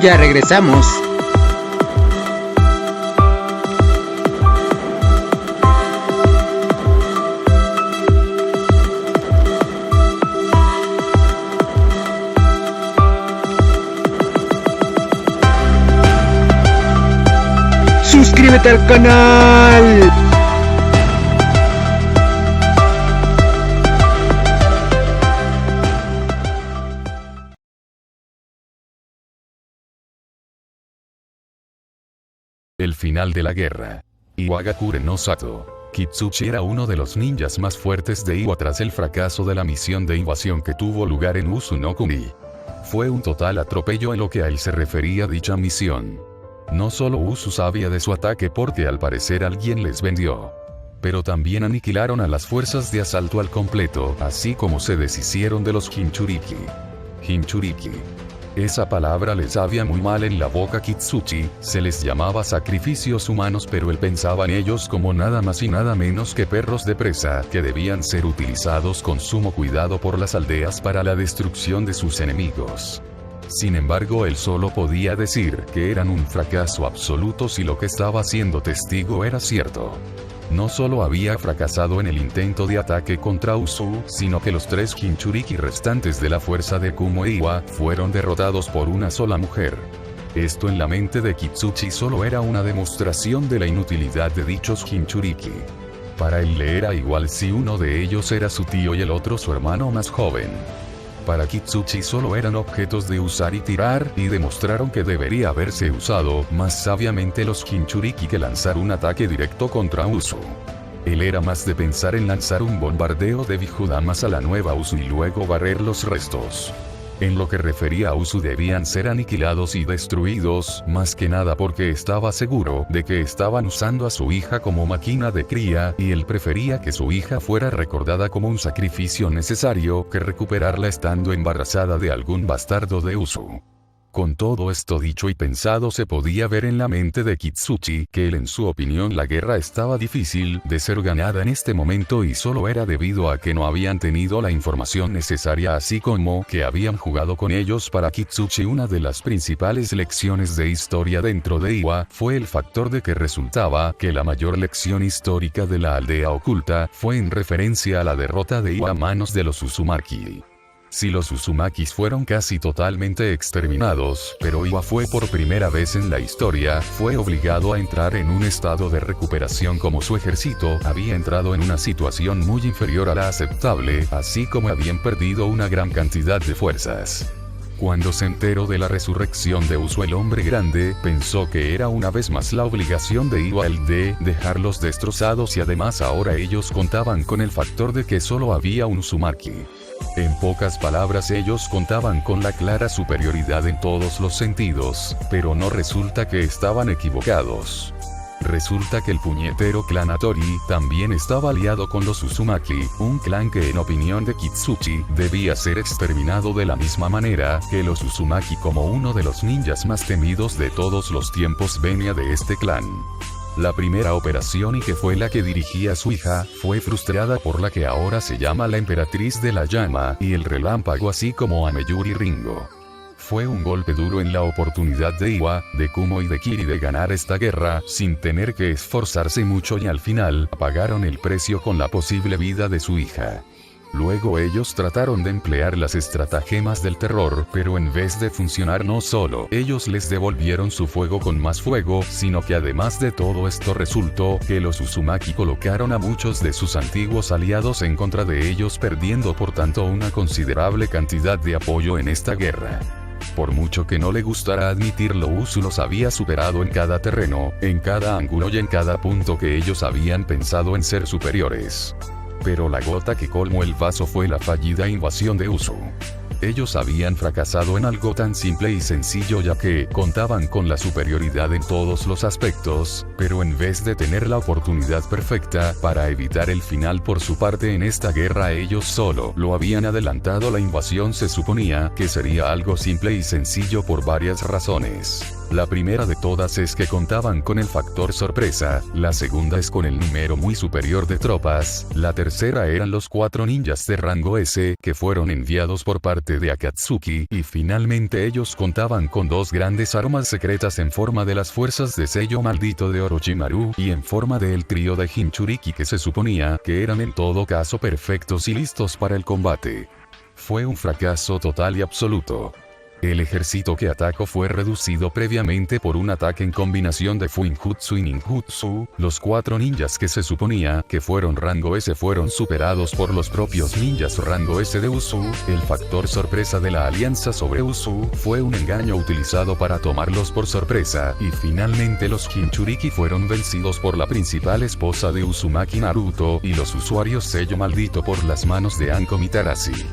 Ya regresamos. ¡Suscríbete al canal! El final de la guerra. Iwagakure no Sato. Kitsuchi era uno de los ninjas más fuertes de Iwa tras el fracaso de la misión de invasión que tuvo lugar en Usu no Kuni. Fue un total atropello en lo que a él se refería dicha misión. No solo Usu sabía de su ataque porque al parecer alguien les vendió, pero también aniquilaron a las fuerzas de asalto al completo, así como se deshicieron de los Hinchuriki. Hinchuriki. Esa palabra le sabía muy mal en la boca a Kitsuchi, se les llamaba sacrificios humanos, pero él pensaba en ellos como nada más y nada menos que perros de presa que debían ser utilizados con sumo cuidado por las aldeas para la destrucción de sus enemigos. Sin embargo, él solo podía decir que eran un fracaso absoluto si lo que estaba siendo testigo era cierto. No solo había fracasado en el intento de ataque contra Usu, sino que los 3 Hinchuriki restantes de la fuerza de Kumo e Iwa fueron derrotados por una sola mujer. Esto en la mente de Kitsuchi solo era una demostración de la inutilidad de dichos Hinchuriki. Para él le era igual si uno de ellos era su tío y el otro su hermano más joven. Para Kitsuchi solo eran objetos de usar y tirar, y demostraron que debería haberse usado más sabiamente los Hinchuriki que lanzar un ataque directo contra Usu. Él era más de pensar en lanzar un bombardeo de Bijudamas a la nueva Usu y luego barrer los restos. En lo que refería a Usu debían ser aniquilados y destruidos, más que nada porque estaba seguro de que estaban usando a su hija como máquina de cría, y él prefería que su hija fuera recordada como un sacrificio necesario que recuperarla estando embarazada de algún bastardo de Usu. Con todo esto dicho y pensado, se podía ver en la mente de Kitsuchi que él, en su opinión, la guerra estaba difícil de ser ganada en este momento y solo era debido a que no habían tenido la información necesaria, así como que habían jugado con ellos. Para Kitsuchi, una de las principales lecciones de historia dentro de Iwa fue el factor de que resultaba que la mayor lección histórica de la aldea oculta fue en referencia a la derrota de Iwa a manos de los Uzumaki. Si los Uzumakis fueron casi totalmente exterminados, pero Iwa fue por primera vez en la historia, fue obligado a entrar en un estado de recuperación como su ejército había entrado en una situación muy inferior a la aceptable, así como habían perdido una gran cantidad de fuerzas. Cuando se enteró de la resurrección de Usu, el hombre grande pensó que era una vez más la obligación de Iwa el de dejarlos destrozados, y además ahora ellos contaban con el factor de que solo había un Uzumaki. En pocas palabras, ellos contaban con la clara superioridad en todos los sentidos, pero no resulta que estaban equivocados. Resulta que el puñetero clan Hattori también estaba aliado con los Uzumaki, un clan que en opinión de Kitsuchi debía ser exterminado de la misma manera que los Uzumaki, como uno de los ninjas más temidos de todos los tiempos venía de este clan. La primera operación, y que fue la que dirigía a su hija, fue frustrada por la que ahora se llama la Emperatriz de la Llama y el Relámpago, así como a Meyuri Ringo. Fue un golpe duro en la oportunidad de Iwa, de Kumo y de Kiri de ganar esta guerra sin tener que esforzarse mucho, y al final pagaron el precio con la posible vida de su hija. Luego ellos trataron de emplear las estratagemas del terror, pero en vez de funcionar, no solo ellos les devolvieron su fuego con más fuego, sino que además de todo esto resultó que los Uzumaki colocaron a muchos de sus antiguos aliados en contra de ellos, perdiendo por tanto una considerable cantidad de apoyo en esta guerra. Por mucho que no le gustara admitirlo, Usu los había superado en cada terreno, en cada ángulo y en cada punto que ellos habían pensado en ser superiores. Pero la gota que colmó el vaso fue la fallida invasión de Usu. Ellos habían fracasado en algo tan simple y sencillo, ya que contaban con la superioridad en todos los aspectos, pero en vez de tener la oportunidad perfecta para evitar el final por su parte en esta guerra, ellos solo lo habían adelantado. La invasión se suponía que sería algo simple y sencillo por varias razones. La primera de todas es que contaban con el factor sorpresa, la segunda es con el número muy superior de tropas, la tercera eran los 4 ninjas de rango S que fueron enviados por parte de Akatsuki, y finalmente ellos contaban con 2 grandes armas secretas en forma de las fuerzas de sello maldito de Orochimaru y en forma del trío de Jinchuriki que se suponía que eran en todo caso perfectos y listos para el combate. Fue un fracaso total y absoluto. El ejército que atacó fue reducido previamente por un ataque en combinación de Fuinjutsu y Ninjutsu. Los 4 ninjas que se suponía que fueron rango S fueron superados por los propios ninjas rango S de Usu. El factor sorpresa de la alianza sobre Usu fue un engaño utilizado para tomarlos por sorpresa, y finalmente los Jinchuriki fueron vencidos por la principal esposa de Uzumaki Naruto y los usuarios sello maldito por las manos de Anko Mitarashi.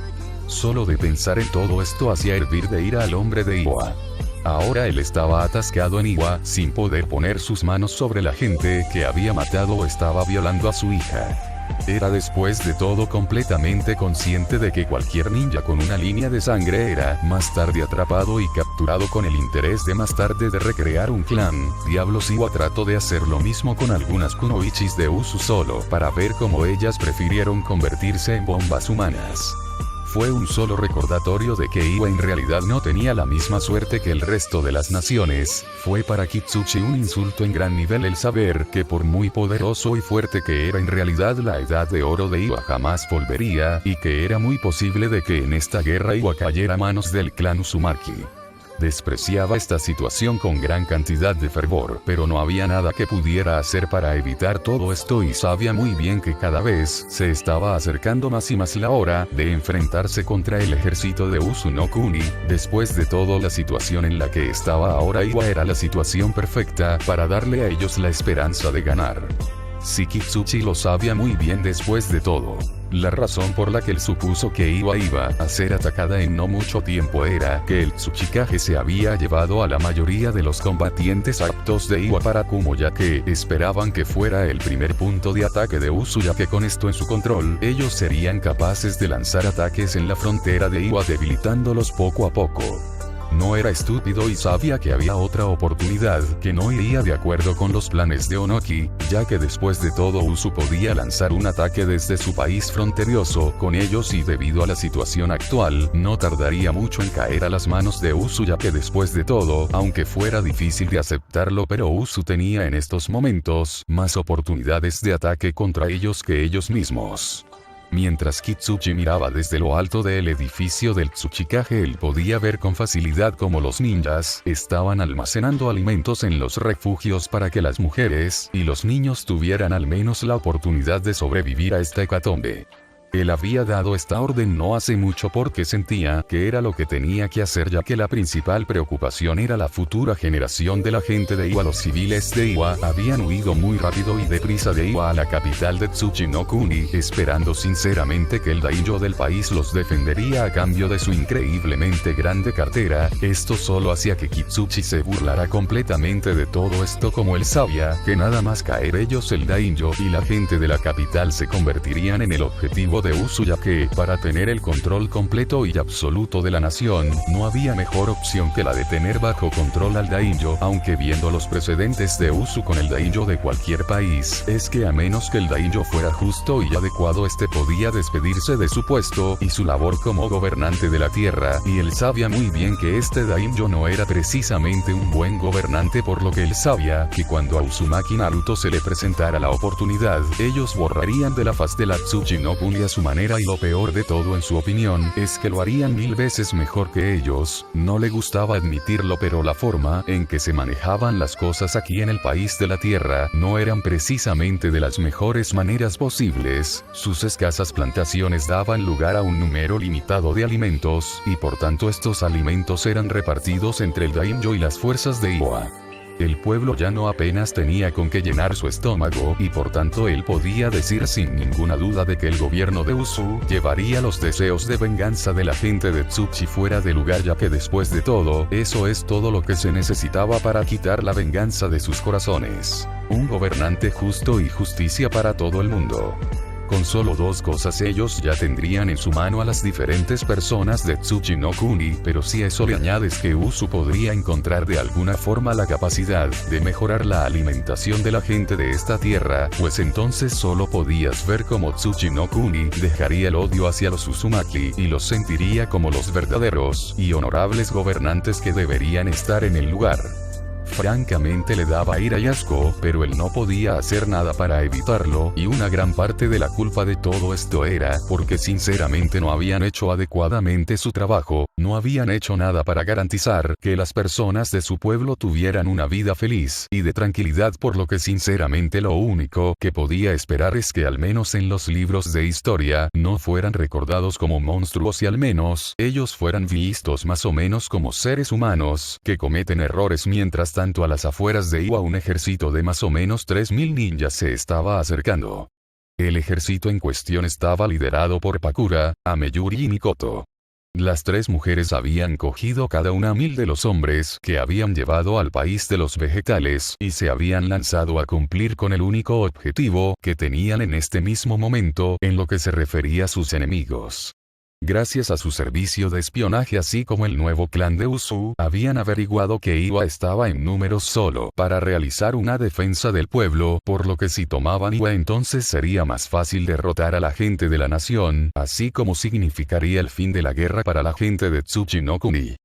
Solo de pensar en todo esto hacía hervir de ira al hombre de Iwa. Ahora él estaba atascado en Iwa, sin poder poner sus manos sobre la gente que había matado o estaba violando a su hija. Era después de todo completamente consciente de que cualquier ninja con una línea de sangre era más tarde atrapado y capturado con el interés de más tarde de recrear un clan. Diablos, Iwa trató de hacer lo mismo con algunas kunoichis de Usu solo para ver cómo ellas prefirieron convertirse en bombas humanas. Fue un solo recordatorio de que Iwa en realidad no tenía la misma suerte que el resto de las naciones. Fue para Kitsuchi un insulto en gran nivel el saber que por muy poderoso y fuerte que era en realidad la edad de oro de Iwa jamás volvería, y que era muy posible de que en esta guerra Iwa cayera a manos del clan Uzumaki. Despreciaba esta situación con gran cantidad de fervor, pero no había nada que pudiera hacer para evitar todo esto y sabía muy bien que cada vez se estaba acercando más y más la hora de enfrentarse contra el ejército de Uzunokuni. Después de todo, la situación en la que estaba ahora Iwa era la situación perfecta para darle a ellos la esperanza de ganar. Si Kitsuchi lo sabía muy bien después de todo. La razón por la que él supuso que Iwa iba a ser atacada en no mucho tiempo era que el Tsuchikage se había llevado a la mayoría de los combatientes aptos de Iwa para Kumo, ya que esperaban que fuera el primer punto de ataque de Usu, ya que con esto en su control, ellos serían capaces de lanzar ataques en la frontera de Iwa debilitándolos poco a poco. No era estúpido y sabía que había otra oportunidad que no iría de acuerdo con los planes de Onoki, ya que después de todo Usu podía lanzar un ataque desde su país fronterizo con ellos y debido a la situación actual, no tardaría mucho en caer a las manos de Usu, ya que después de todo, aunque fuera difícil de aceptarlo, pero Usu tenía en estos momentos más oportunidades de ataque contra ellos que ellos mismos. Mientras Kitsuchi miraba desde lo alto del edificio del Tsuchikage, él podía ver con facilidad cómo los ninjas estaban almacenando alimentos en los refugios para que las mujeres y los niños tuvieran al menos la oportunidad de sobrevivir a esta hecatombe. Él había dado esta orden no hace mucho porque sentía que era lo que tenía que hacer, ya que la principal preocupación era la futura generación de la gente de Iwa. Los civiles de Iwa habían huido muy rápido y deprisa de Iwa a la capital de Tsuchinokuni, esperando sinceramente que el daimyo del país los defendería a cambio de su increíblemente grande cartera. Esto solo hacía que Kitsuchi se burlara completamente de todo esto, como él sabía que nada más caer ellos, el daimyo y la gente de la capital se convertirían en el objetivo de Usu, ya que, para tener el control completo y absoluto de la nación, no había mejor opción que la de tener bajo control al daimyo, aunque viendo los precedentes de Usu con el daimyo de cualquier país, es que a menos que el daimyo fuera justo y adecuado, este podía despedirse de su puesto y su labor como gobernante de la tierra, y él sabía muy bien que este daimyo no era precisamente un buen gobernante, por lo que él sabía que cuando a Uzumaki Naruto se le presentara la oportunidad, ellos borrarían de la faz de la Tsuchinokuni a su manera, y lo peor de todo en su opinión es que lo harían 1000 veces mejor que ellos. No le gustaba admitirlo, pero la forma en que se manejaban las cosas aquí en el país de la tierra no eran precisamente de las mejores maneras posibles. Sus escasas plantaciones daban lugar a un número limitado de alimentos, y por tanto estos alimentos eran repartidos entre el daimyo y las fuerzas de Iwa. El pueblo llano apenas tenía con qué llenar su estómago, y por tanto él podía decir sin ninguna duda de que el gobierno de Usu llevaría los deseos de venganza de la gente de Tsuchi fuera de lugar, ya que después de todo, eso es todo lo que se necesitaba para quitar la venganza de sus corazones. Un gobernante justo y justicia para todo el mundo. Con solo dos cosas ellos ya tendrían en su mano a las diferentes personas de Tsuchi-no-Kuni, pero si a eso le añades que Usu podría encontrar de alguna forma la capacidad de mejorar la alimentación de la gente de esta tierra, pues entonces solo podías ver cómo Tsuchi-no-Kuni dejaría el odio hacia los Uzumaki y los sentiría como los verdaderos y honorables gobernantes que deberían estar en el lugar. Francamente le daba ira y asco, pero él no podía hacer nada para evitarlo, y una gran parte de la culpa de todo esto era porque sinceramente no habían hecho adecuadamente su trabajo, no habían hecho nada para garantizar que las personas de su pueblo tuvieran una vida feliz y de tranquilidad, por lo que sinceramente lo único que podía esperar es que al menos en los libros de historia no fueran recordados como monstruos y al menos ellos fueran vistos más o menos como seres humanos que cometen errores. Mientras tanto, a las afueras de Iwa un ejército de más o menos 3000 ninjas se estaba acercando. El ejército en cuestión estaba liderado por Pakura, Ameyuri y Mikoto. Las tres mujeres habían cogido cada una 1000 de los hombres que habían llevado al país de los vegetales y se habían lanzado a cumplir con el único objetivo que tenían en este mismo momento en lo que se refería a sus enemigos. Gracias a su servicio de espionaje así como el nuevo clan de Usu, habían averiguado que Iwa estaba en números solo para realizar una defensa del pueblo, por lo que si tomaban Iwa entonces sería más fácil derrotar a la gente de la nación, así como significaría el fin de la guerra para la gente de Tsuchi-no-Kuni.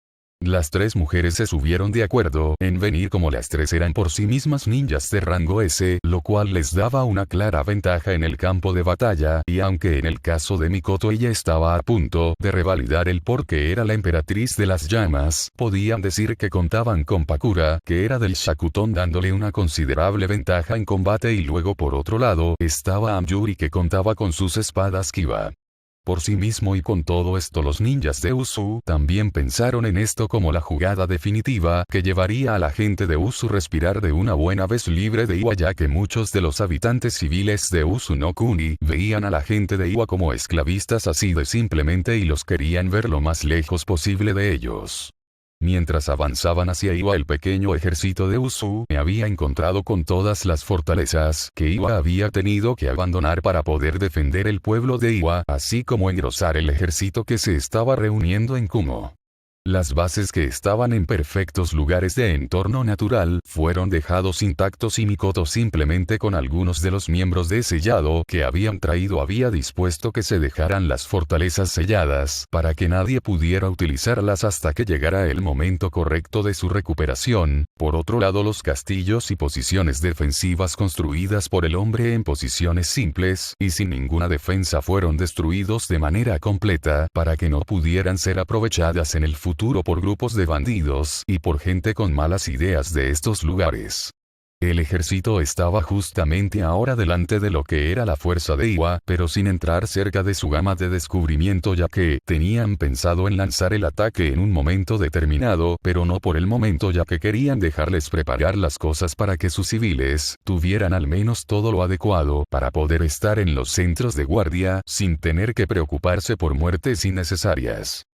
Las tres mujeres se subieron de acuerdo en venir como las tres eran por sí mismas ninjas de rango S, lo cual les daba una clara ventaja en el campo de batalla, y aunque en el caso de Mikoto ella estaba a punto de revalidar el porque era la emperatriz de las llamas, podían decir que contaban con Pakura, que era del Shakuton, dándole una considerable ventaja en combate, y luego por otro lado estaba Amyuri, que contaba con sus espadas Kiba. Por sí mismo y con todo esto los ninjas de Usu también pensaron en esto como la jugada definitiva que llevaría a la gente de Usu respirar de una buena vez libre de Iwa, ya que muchos de los habitantes civiles de Usu no Kuni veían a la gente de Iwa como esclavistas así de simplemente y los querían ver lo más lejos posible de ellos. Mientras avanzaban hacia Iwa el pequeño ejército de Usu me había encontrado con todas las fortalezas que Iwa había tenido que abandonar para poder defender el pueblo de Iwa, así como engrosar el ejército que se estaba reuniendo en Kumo. Las bases que estaban en perfectos lugares de entorno natural fueron dejados intactos y Mikoto simplemente con algunos de los miembros de sellado que habían traído había dispuesto que se dejaran las fortalezas selladas para que nadie pudiera utilizarlas hasta que llegara el momento correcto de su recuperación. Por otro lado, los castillos y posiciones defensivas construidas por el hombre en posiciones simples y sin ninguna defensa fueron destruidos de manera completa para que no pudieran ser aprovechadas en el futuro por grupos de bandidos y por gente con malas ideas de estos lugares. El ejército estaba justamente ahora delante de lo que era la fuerza de Iwa, pero sin entrar cerca de su gama de descubrimiento, ya que tenían pensado en lanzar el ataque en un momento determinado, pero no por el momento, ya que querían dejarles preparar las cosas para que sus civiles tuvieran al menos todo lo adecuado para poder estar en los centros de guardia sin tener que preocuparse por muertes innecesarias.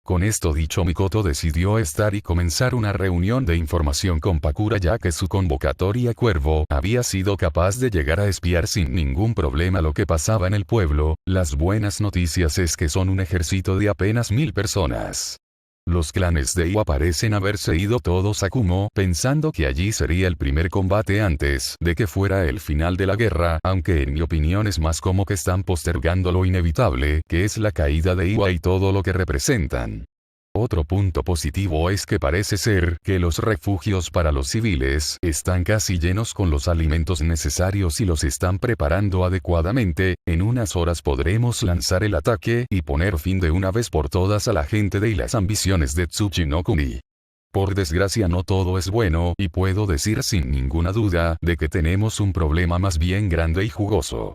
Con esto dicho, Mikoto decidió estar y comenzar una reunión de información con Pakura, ya que su convocatoria Cuervo había sido capaz de llegar a espiar sin ningún problema lo que pasaba en el pueblo. Las buenas noticias es que son un ejército de apenas 1000 personas. Los clanes de Iwa parecen haberse ido todos a Kumo, pensando que allí sería el primer combate antes de que fuera el final de la guerra, aunque en mi opinión es más como que están postergando lo inevitable, que es la caída de Iwa y todo lo que representan. Otro punto positivo es que parece ser que los refugios para los civiles están casi llenos con los alimentos necesarios y los están preparando adecuadamente. En unas horas podremos lanzar el ataque y poner fin de una vez por todas a la gente de y las ambiciones de Tsuchi-no-Kuni. Por desgracia no todo es bueno y puedo decir sin ninguna duda de que tenemos un problema más bien grande y jugoso.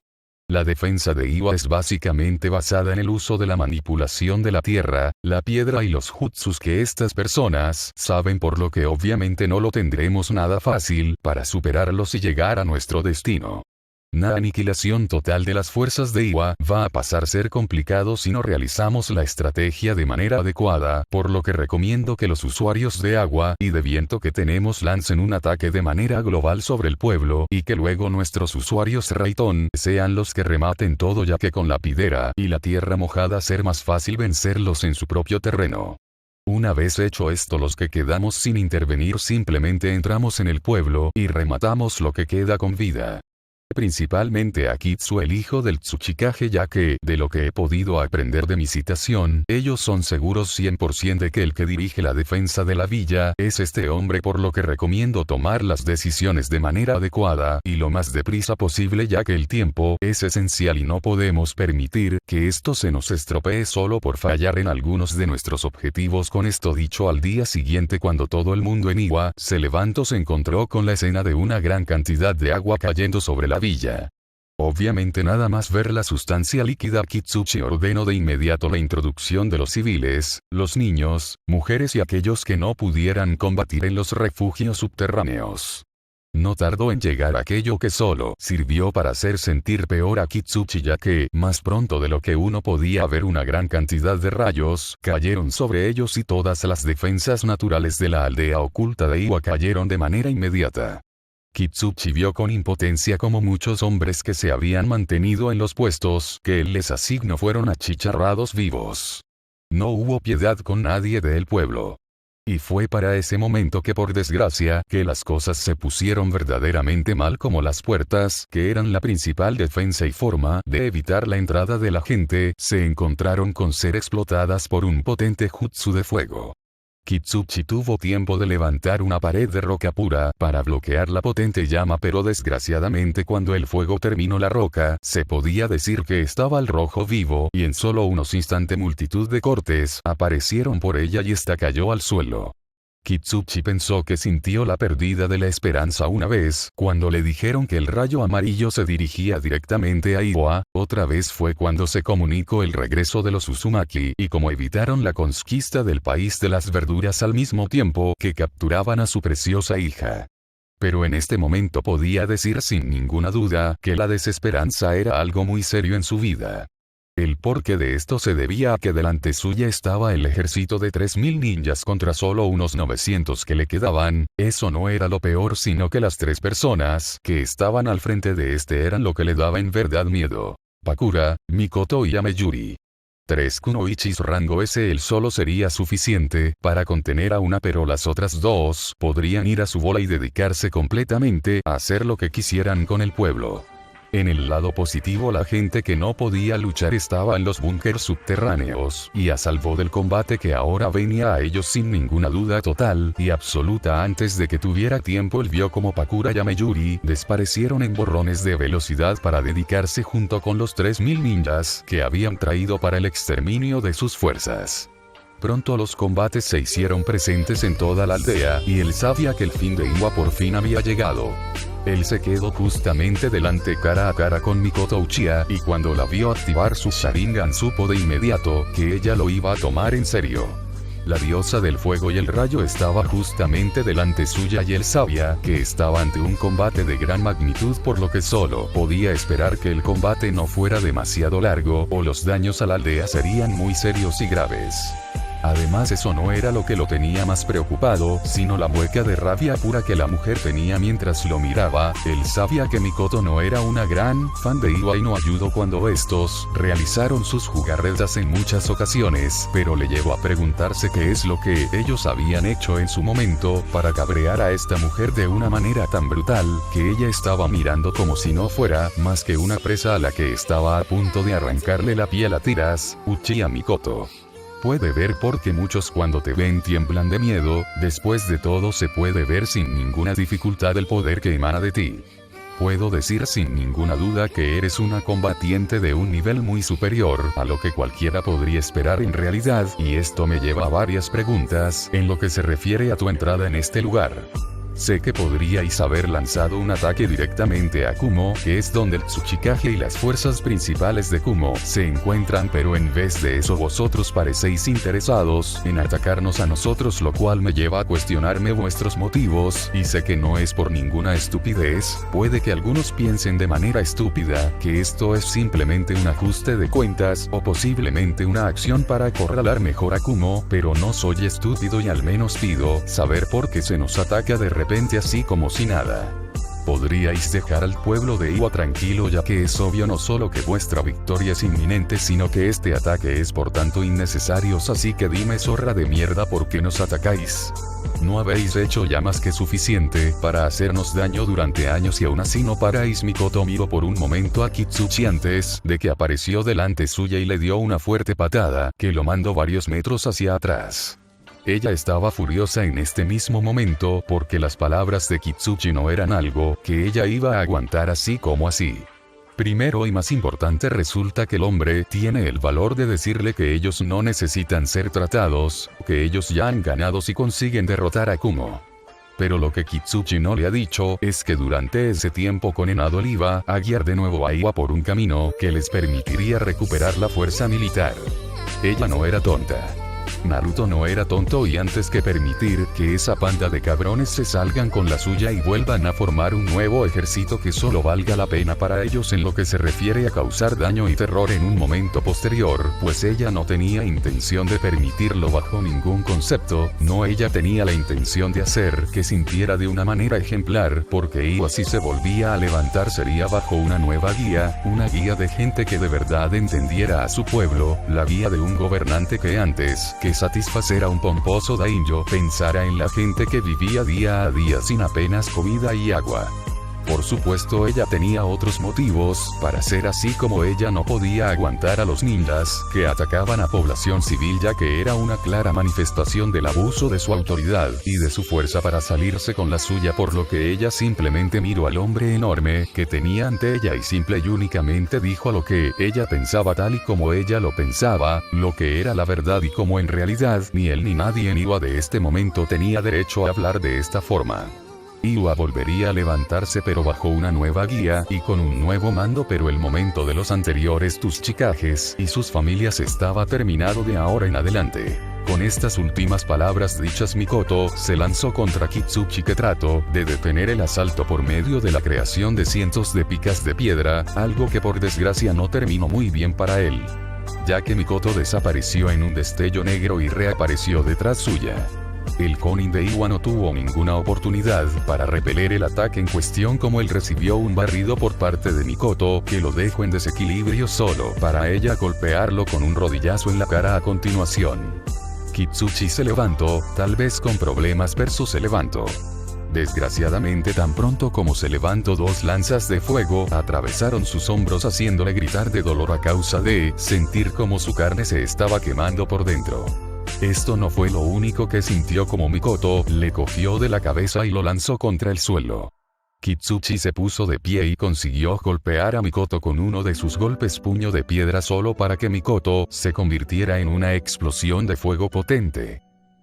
La defensa de Iwa es básicamente basada en el uso de la manipulación de la tierra, la piedra y los jutsus que estas personas saben, por lo que obviamente no lo tendremos nada fácil para superarlos y llegar a nuestro destino. La aniquilación total de las fuerzas de Iwa va a pasar a ser complicado si no realizamos la estrategia de manera adecuada, por lo que recomiendo que los usuarios de agua y de viento que tenemos lancen un ataque de manera global sobre el pueblo y que luego nuestros usuarios Raitón sean los que rematen todo, ya que con la pidera y la tierra mojada ser más fácil vencerlos en su propio terreno. Una vez hecho esto, los que quedamos sin intervenir simplemente entramos en el pueblo y rematamos lo que queda con vida. Principalmente a Kitsu, el hijo del Tsuchikage, ya que, de lo que he podido aprender de mi citación, ellos son seguros 100% de que el que dirige la defensa de la villa es este hombre, por lo que recomiendo tomar las decisiones de manera adecuada y lo más deprisa posible, ya que el tiempo es esencial y no podemos permitir que esto se nos estropee solo por fallar en algunos de nuestros objetivos. Con esto dicho, al día siguiente, cuando todo el mundo en Iwa se levantó, se encontró con la escena de una gran cantidad de agua cayendo sobre la villa. Obviamente, nada más ver la sustancia líquida, Kitsuchi ordenó de inmediato la introducción de los civiles, los niños, mujeres y aquellos que no pudieran combatir en los refugios subterráneos. No tardó en llegar aquello que solo sirvió para hacer sentir peor a Kitsuchi, ya que, más pronto de lo que uno podía ver, una gran cantidad de rayos cayeron sobre ellos y todas las defensas naturales de la aldea oculta de Iwa cayeron de manera inmediata. Kitsuchi vio con impotencia como muchos hombres que se habían mantenido en los puestos que él les asignó fueron achicharrados vivos. No hubo piedad con nadie del pueblo. Y fue para ese momento que, por desgracia, que las cosas se pusieron verdaderamente mal, como las puertas, que eran la principal defensa y forma de evitar la entrada de la gente, se encontraron con ser explotadas por un potente jutsu de fuego. Kitsuchi tuvo tiempo de levantar una pared de roca pura para bloquear la potente llama, pero desgraciadamente cuando el fuego terminó la roca, se podía decir que estaba al rojo vivo y en solo unos instantes multitud de cortes aparecieron por ella y esta cayó al suelo. Kitsuchi pensó que sintió la pérdida de la esperanza una vez, cuando le dijeron que el rayo amarillo se dirigía directamente a Iwa. Otra vez fue cuando se comunicó el regreso de los Uzumaki y cómo evitaron la conquista del país de las verduras al mismo tiempo que capturaban a su preciosa hija. Pero en este momento podía decir sin ninguna duda que la desesperanza era algo muy serio en su vida. El porqué de esto se debía a que delante suya estaba el ejército de 3000 ninjas contra solo unos 900 que le quedaban. Eso no era lo peor, sino que las 3 personas que estaban al frente de este eran lo que le daba en verdad miedo: Pakura, Mikoto y Yameyuri. 3 kunoichis rango S. Él solo sería suficiente para contener a una, pero las otras 2 podrían ir a su bola y dedicarse completamente a hacer lo que quisieran con el pueblo. En el lado positivo, la gente que no podía luchar estaba en los búnkers subterráneos y a salvo del combate que ahora venía a ellos sin ninguna duda total y absoluta. Antes de que tuviera tiempo, él vio como Pakura y Yameyuri desaparecieron en borrones de velocidad para dedicarse junto con los 3000 ninjas que habían traído para el exterminio de sus fuerzas. Pronto los combates se hicieron presentes en toda la aldea y él sabía que el fin de Iwa por fin había llegado. Él se quedó justamente delante cara a cara con Mikoto Uchiha y cuando la vio activar su Sharingan supo de inmediato que ella lo iba a tomar en serio. La diosa del fuego y el rayo estaba justamente delante suya y él sabía que estaba ante un combate de gran magnitud, por lo que solo podía esperar que el combate no fuera demasiado largo o los daños a la aldea serían muy serios y graves. Además, eso no era lo que lo tenía más preocupado, sino la mueca de rabia pura que la mujer tenía mientras lo miraba. Él sabía que Mikoto no era una gran fan de Iwa y no ayudó cuando estos realizaron sus jugarretas en muchas ocasiones, pero le llevó a preguntarse qué es lo que ellos habían hecho en su momento para cabrear a esta mujer de una manera tan brutal, que ella estaba mirando como si no fuera más que una presa a la que estaba a punto de arrancarle la piel a tiras. Uchiha Mikoto puede ver porque muchos cuando te ven tiemblan de miedo. Después de todo, se puede ver sin ninguna dificultad el poder que emana de ti. Puedo decir sin ninguna duda que eres una combatiente de un nivel muy superior a lo que cualquiera podría esperar en realidad, y esto me lleva a varias preguntas en lo que se refiere a tu entrada en este lugar. Sé que podríais haber lanzado un ataque directamente a Kumo, que es donde el Tsuchikage y las fuerzas principales de Kumo se encuentran, pero en vez de eso vosotros parecéis interesados en atacarnos a nosotros, lo cual me lleva a cuestionarme vuestros motivos, y sé que no es por ninguna estupidez. Puede que algunos piensen de manera estúpida que esto es simplemente un ajuste de cuentas, o posiblemente una acción para acorralar mejor a Kumo, pero no soy estúpido y al menos pido saber por qué se nos ataca de repente así como si nada. Podríais dejar al pueblo de Iwa tranquilo, ya que es obvio no solo que vuestra victoria es inminente, sino que este ataque es por tanto innecesario, así que dime, zorra de mierda, ¿por qué nos atacáis? No habéis hecho ya más que suficiente para hacernos daño durante años y aún así no paráis. Mikoto miró por un momento a Kitsuchi antes de que apareció delante suya y le dio una fuerte patada que lo mandó varios metros hacia atrás. Ella estaba furiosa en este mismo momento porque las palabras de Kitsuchi no eran algo que ella iba a aguantar así como así. Primero y más importante, resulta que el hombre tiene el valor de decirle que ellos no necesitan ser tratados, que ellos ya han ganado si consiguen derrotar a Kumo. Pero lo que Kitsuchi no le ha dicho es que durante ese tiempo Konenado le iba a guiar de nuevo a Iwa por un camino que les permitiría recuperar la fuerza militar. Ella no era tonta. Naruto no era tonto, y antes que permitir que esa panda de cabrones se salgan con la suya y vuelvan a formar un nuevo ejército que solo valga la pena para ellos en lo que se refiere a causar daño y terror en un momento posterior, pues ella no tenía intención de permitirlo bajo ningún concepto. No, ella tenía la intención de hacer que sintiera de una manera ejemplar, porque Iwa si se volvía a levantar sería bajo una nueva guía, una guía de gente que de verdad entendiera a su pueblo, la guía de un gobernante que antes que satisfacer a un pomposo daimyo pensara en la gente que vivía día a día sin apenas comida y agua. Por supuesto, ella tenía otros motivos para ser así, como ella no podía aguantar a los ninjas que atacaban a población civil, ya que era una clara manifestación del abuso de su autoridad y de su fuerza para salirse con la suya, por lo que ella simplemente miró al hombre enorme que tenía ante ella y simple y únicamente dijo lo que ella pensaba tal y como ella lo pensaba, lo que era la verdad, y como en realidad ni él ni nadie en Iwa de este momento tenía derecho a hablar de esta forma. Iwa volvería a levantarse, pero bajo una nueva guía y con un nuevo mando, pero el momento de los anteriores Tsuchikages y sus familias estaba terminado de ahora en adelante. Con estas últimas palabras dichas, Mikoto se lanzó contra Kitsuchi, que trató de detener el asalto por medio de la creación de cientos de picas de piedra, algo que por desgracia no terminó muy bien para él, ya que Mikoto desapareció en un destello negro y reapareció detrás suya. El Konin de Iwa no tuvo ninguna oportunidad para repeler el ataque en cuestión, como él recibió un barrido por parte de Mikoto que lo dejó en desequilibrio, solo para ella golpearlo con un rodillazo en la cara a continuación. Kitsuchi se levantó, tal vez con problemas, pero se levantó. Desgraciadamente, tan pronto como se levantó, dos lanzas de fuego atravesaron sus hombros, haciéndole gritar de dolor a causa de sentir como su carne se estaba quemando por dentro. Esto no fue lo único que sintió, como Mikoto le cogió de la cabeza y lo lanzó contra el suelo. Kitsuchi se puso de pie y consiguió golpear a Mikoto con uno de sus golpes puño de piedra, solo para que Mikoto se convirtiera en una explosión de fuego potente.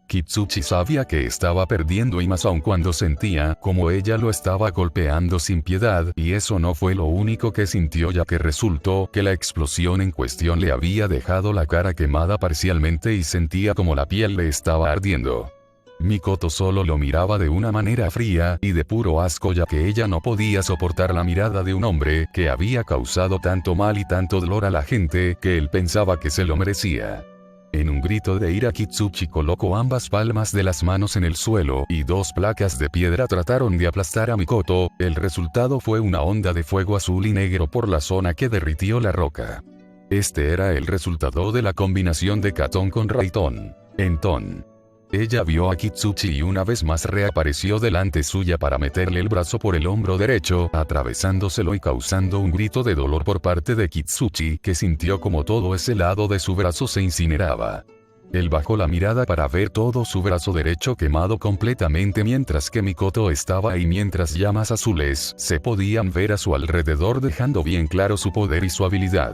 Kitsuchi sabía que estaba perdiendo, y más aún cuando sentía como ella lo estaba golpeando sin piedad, y eso no fue lo único que sintió, ya que resultó que la explosión en cuestión le había dejado la cara quemada parcialmente y sentía como la piel le estaba ardiendo. Mikoto solo lo miraba de una manera fría y de puro asco, ya que ella no podía soportar la mirada de un hombre que había causado tanto mal y tanto dolor a la gente que él pensaba que se lo merecía. En un grito de ira, Kitsuchi colocó ambas palmas de las manos en el suelo y dos placas de piedra trataron de aplastar a Mikoto. El resultado fue una onda de fuego azul y negro por la zona que derritió la roca. Este era el resultado de la combinación de Katon con Raiton. Enton. Ella vio a Kitsuchi y una vez más reapareció delante suya para meterle el brazo por el hombro derecho, atravesándoselo y causando un grito de dolor por parte de Kitsuchi, que sintió como todo ese lado de su brazo se incineraba. Él bajó la mirada para ver todo su brazo derecho quemado completamente, mientras que Mikoto estaba ahí, mientras llamas azules se podían ver a su alrededor, dejando bien claro su poder y su habilidad.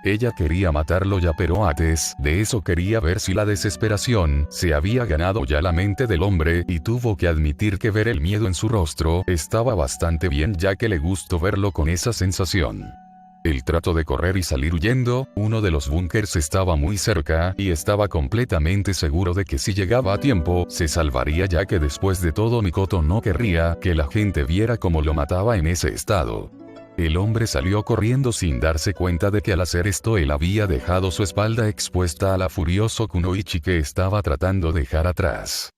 Ella quería matarlo ya, pero antes de eso quería ver si la desesperación se había ganado ya la mente del hombre, y tuvo que admitir que ver el miedo en su rostro estaba bastante bien, ya que le gustó verlo con esa sensación. Él trató de correr y salir huyendo. Uno de los búnkers estaba muy cerca, y estaba completamente seguro de que si llegaba a tiempo, se salvaría, ya que después de todo Mikoto no querría que la gente viera cómo lo mataba en ese estado. El hombre salió corriendo sin darse cuenta de que al hacer esto él había dejado su espalda expuesta a la furioso Kunoichi que estaba tratando de dejar atrás.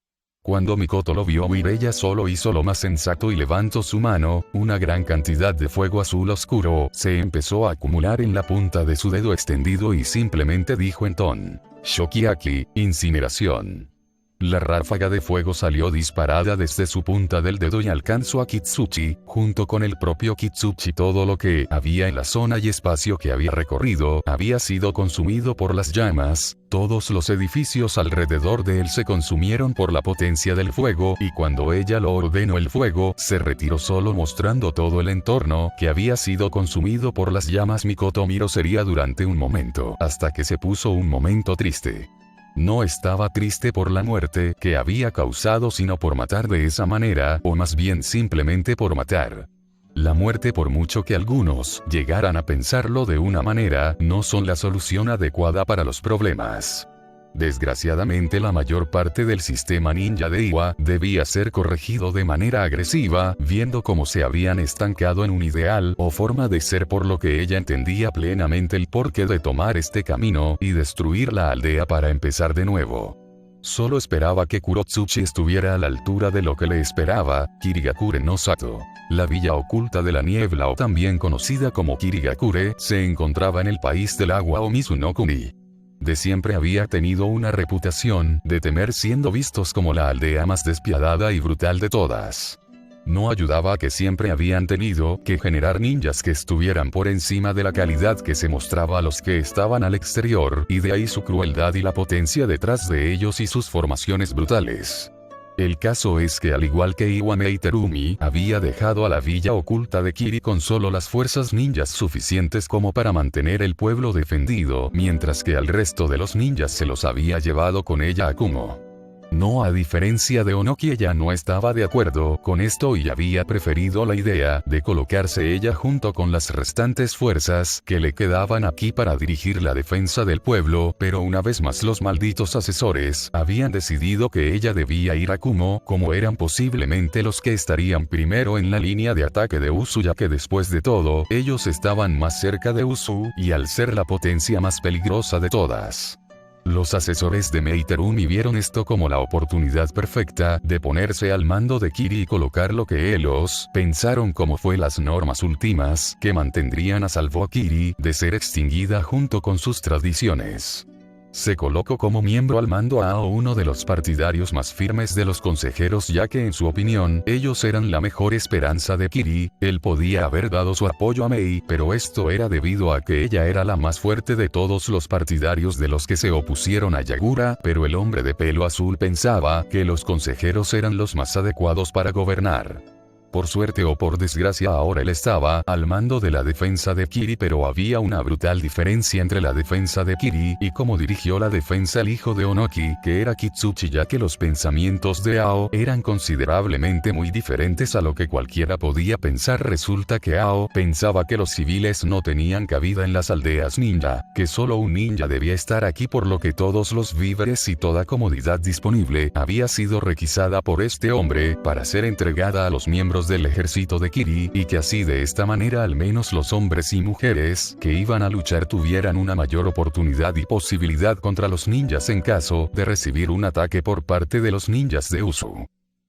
Cuando Mikoto lo vio huir, ella solo hizo lo más sensato y levantó su mano. Una gran cantidad de fuego azul oscuro se empezó a acumular en la punta de su dedo extendido y simplemente dijo en ton Shokiaki, incineración. La ráfaga de fuego salió disparada desde su punta del dedo y alcanzó a Kitsuchi. Junto con el propio Kitsuchi, todo lo que había en la zona y espacio que había recorrido había sido consumido por las llamas. Todos los edificios alrededor de él se consumieron por la potencia del fuego, y cuando ella lo ordenó, el fuego se retiró solo mostrando todo el entorno que había sido consumido por las llamas. Mikoto miró seria durante un momento, hasta que se puso un momento triste. No estaba triste por la muerte que había causado, sino por matar de esa manera, o más bien simplemente por matar. La muerte, por mucho que algunos llegaran a pensarlo de una manera, no son la solución adecuada para los problemas. Desgraciadamente, la mayor parte del sistema ninja de Iwa debía ser corregido de manera agresiva, viendo cómo se habían estancado en un ideal o forma de ser, por lo que ella entendía plenamente el porqué de tomar este camino y destruir la aldea para empezar de nuevo. Solo esperaba que Kurotsuchi estuviera a la altura de lo que le esperaba. Kirigakure no Sato. La villa oculta de la niebla, o también conocida como Kirigakure, se encontraba en el país del agua o Mizunokuni. De siempre había tenido una reputación de temer siendo vistos como la aldea más despiadada y brutal de todas. No ayudaba a que siempre habían tenido que generar ninjas que estuvieran por encima de la calidad que se mostraba a los que estaban al exterior, y de ahí su crueldad y la potencia detrás de ellos y sus formaciones brutales. El caso es que, al igual que Iwame Iterumi, había dejado a la villa oculta de Kiri con solo las fuerzas ninjas suficientes como para mantener el pueblo defendido, mientras que al resto de los ninjas se los había llevado con ella a Kumo. No, a diferencia de Onoki, ella no estaba de acuerdo con esto y había preferido la idea de colocarse ella junto con las restantes fuerzas que le quedaban aquí para dirigir la defensa del pueblo, pero una vez más los malditos asesores habían decidido que ella debía ir a Kumo, como eran posiblemente los que estarían primero en la línea de ataque de Usu, ya que después de todo, ellos estaban más cerca de Usu, y al ser la potencia más peligrosa de todas. Los asesores de Meiterumi vieron esto como la oportunidad perfecta de ponerse al mando de Kiri y colocar lo que ellos pensaron como fue las normas últimas que mantendrían a salvo a Kiri de ser extinguida junto con sus tradiciones. Se colocó como miembro al mando a Ao, uno de los partidarios más firmes de los consejeros, ya que en su opinión ellos eran la mejor esperanza de Kiri. Él podía haber dado su apoyo a Mei, pero esto era debido a que ella era la más fuerte de todos los partidarios de los que se opusieron a Yagura, pero el hombre de pelo azul pensaba que los consejeros eran los más adecuados para gobernar. Por suerte o por desgracia, ahora él estaba al mando de la defensa de Kiri, pero había una brutal diferencia entre la defensa de Kiri y cómo dirigió la defensa el hijo de Onoki, que era Kitsuchi, ya que los pensamientos de Ao eran considerablemente muy diferentes a lo que cualquiera podía pensar. Resulta que Ao pensaba que los civiles no tenían cabida en las aldeas ninja, que solo un ninja debía estar aquí, por lo que todos los víveres y toda comodidad disponible había sido requisada por este hombre para ser entregada a los miembros del ejército de Kiri, y que así de esta manera al menos los hombres y mujeres que iban a luchar tuvieran una mayor oportunidad y posibilidad contra los ninjas en caso de recibir un ataque por parte de los ninjas de Usu.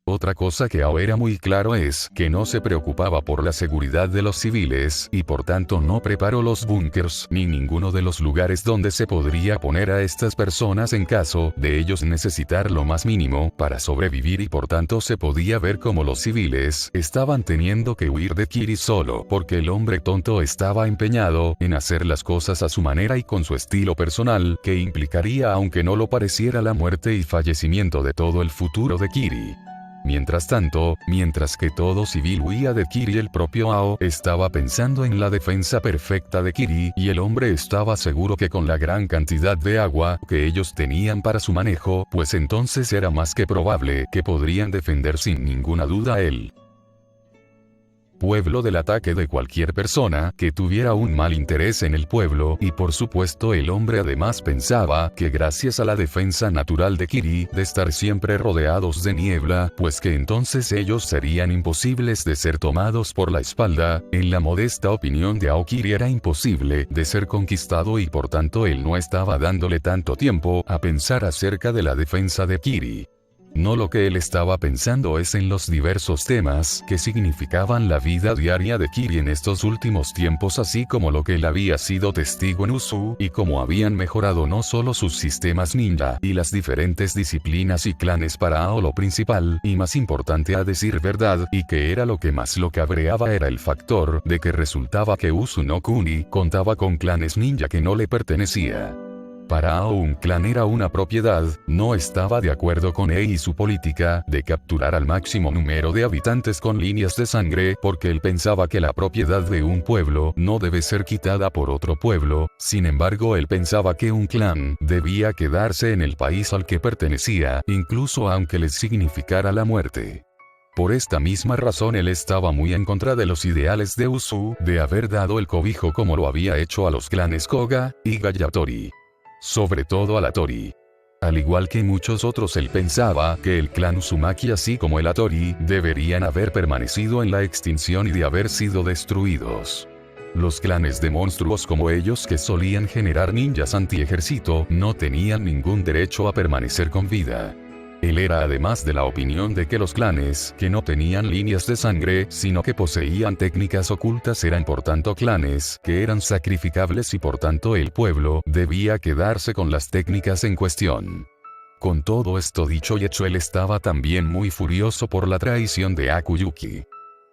Otra cosa que Ao era muy claro es que no se preocupaba por la seguridad de los civiles, y por tanto no preparó los búnkers ni ninguno de los lugares donde se podría poner a estas personas en caso de ellos necesitar lo más mínimo para sobrevivir, y por tanto se podía ver como los civiles estaban teniendo que huir de Kiri solo porque el hombre tonto estaba empeñado en hacer las cosas a su manera y con su estilo personal, que implicaría, aunque no lo pareciera, la muerte y fallecimiento de todo el futuro de Kiri. Mientras tanto, mientras que todo civil huía de Kiri, el propio Ao estaba pensando en la defensa perfecta de Kiri, y el hombre estaba seguro que con la gran cantidad de agua que ellos tenían para su manejo, pues entonces era más que probable que podrían defender sin ninguna duda a él. Pueblo del ataque de cualquier persona que tuviera un mal interés en el pueblo, y por supuesto el hombre además pensaba que gracias a la defensa natural de Kiri, de estar siempre rodeados de niebla, pues que entonces ellos serían imposibles de ser tomados por la espalda. En la modesta opinión de Ao, Kiri era imposible de ser conquistado y por tanto él no estaba dándole tanto tiempo a pensar acerca de la defensa de Kiri. No, lo que él estaba pensando es en los diversos temas que significaban la vida diaria de Kiri en estos últimos tiempos, así como lo que él había sido testigo en Usu, y cómo habían mejorado no solo sus sistemas ninja y las diferentes disciplinas y clanes para Ao. Lo principal, y más importante a decir verdad, y que era lo que más lo cabreaba, era el factor de que resultaba que Usu no Kuni contaba con clanes ninja que no le pertenecía. Para Ao un clan era una propiedad. No estaba de acuerdo con él y su política de capturar al máximo número de habitantes con líneas de sangre, porque él pensaba que la propiedad de un pueblo no debe ser quitada por otro pueblo. Sin embargo, él pensaba que un clan debía quedarse en el país al que pertenecía, incluso aunque les significara la muerte. Por esta misma razón él estaba muy en contra de los ideales de Usu, de haber dado el cobijo como lo había hecho a los clanes Koga y Gayatori. Sobre todo a la Tori. Al igual que muchos otros, él pensaba que el clan Uzumaki así como el Atori deberían haber permanecido en la extinción y de haber sido destruidos. Los clanes de monstruos como ellos, que solían generar ninjas anti-ejército, no tenían ningún derecho a permanecer con vida. Él era además de la opinión de que los clanes que no tenían líneas de sangre, sino que poseían técnicas ocultas, eran por tanto clanes que eran sacrificables y por tanto el pueblo debía quedarse con las técnicas en cuestión. Con todo esto dicho y hecho, él estaba también muy furioso por la traición de Akuyuki.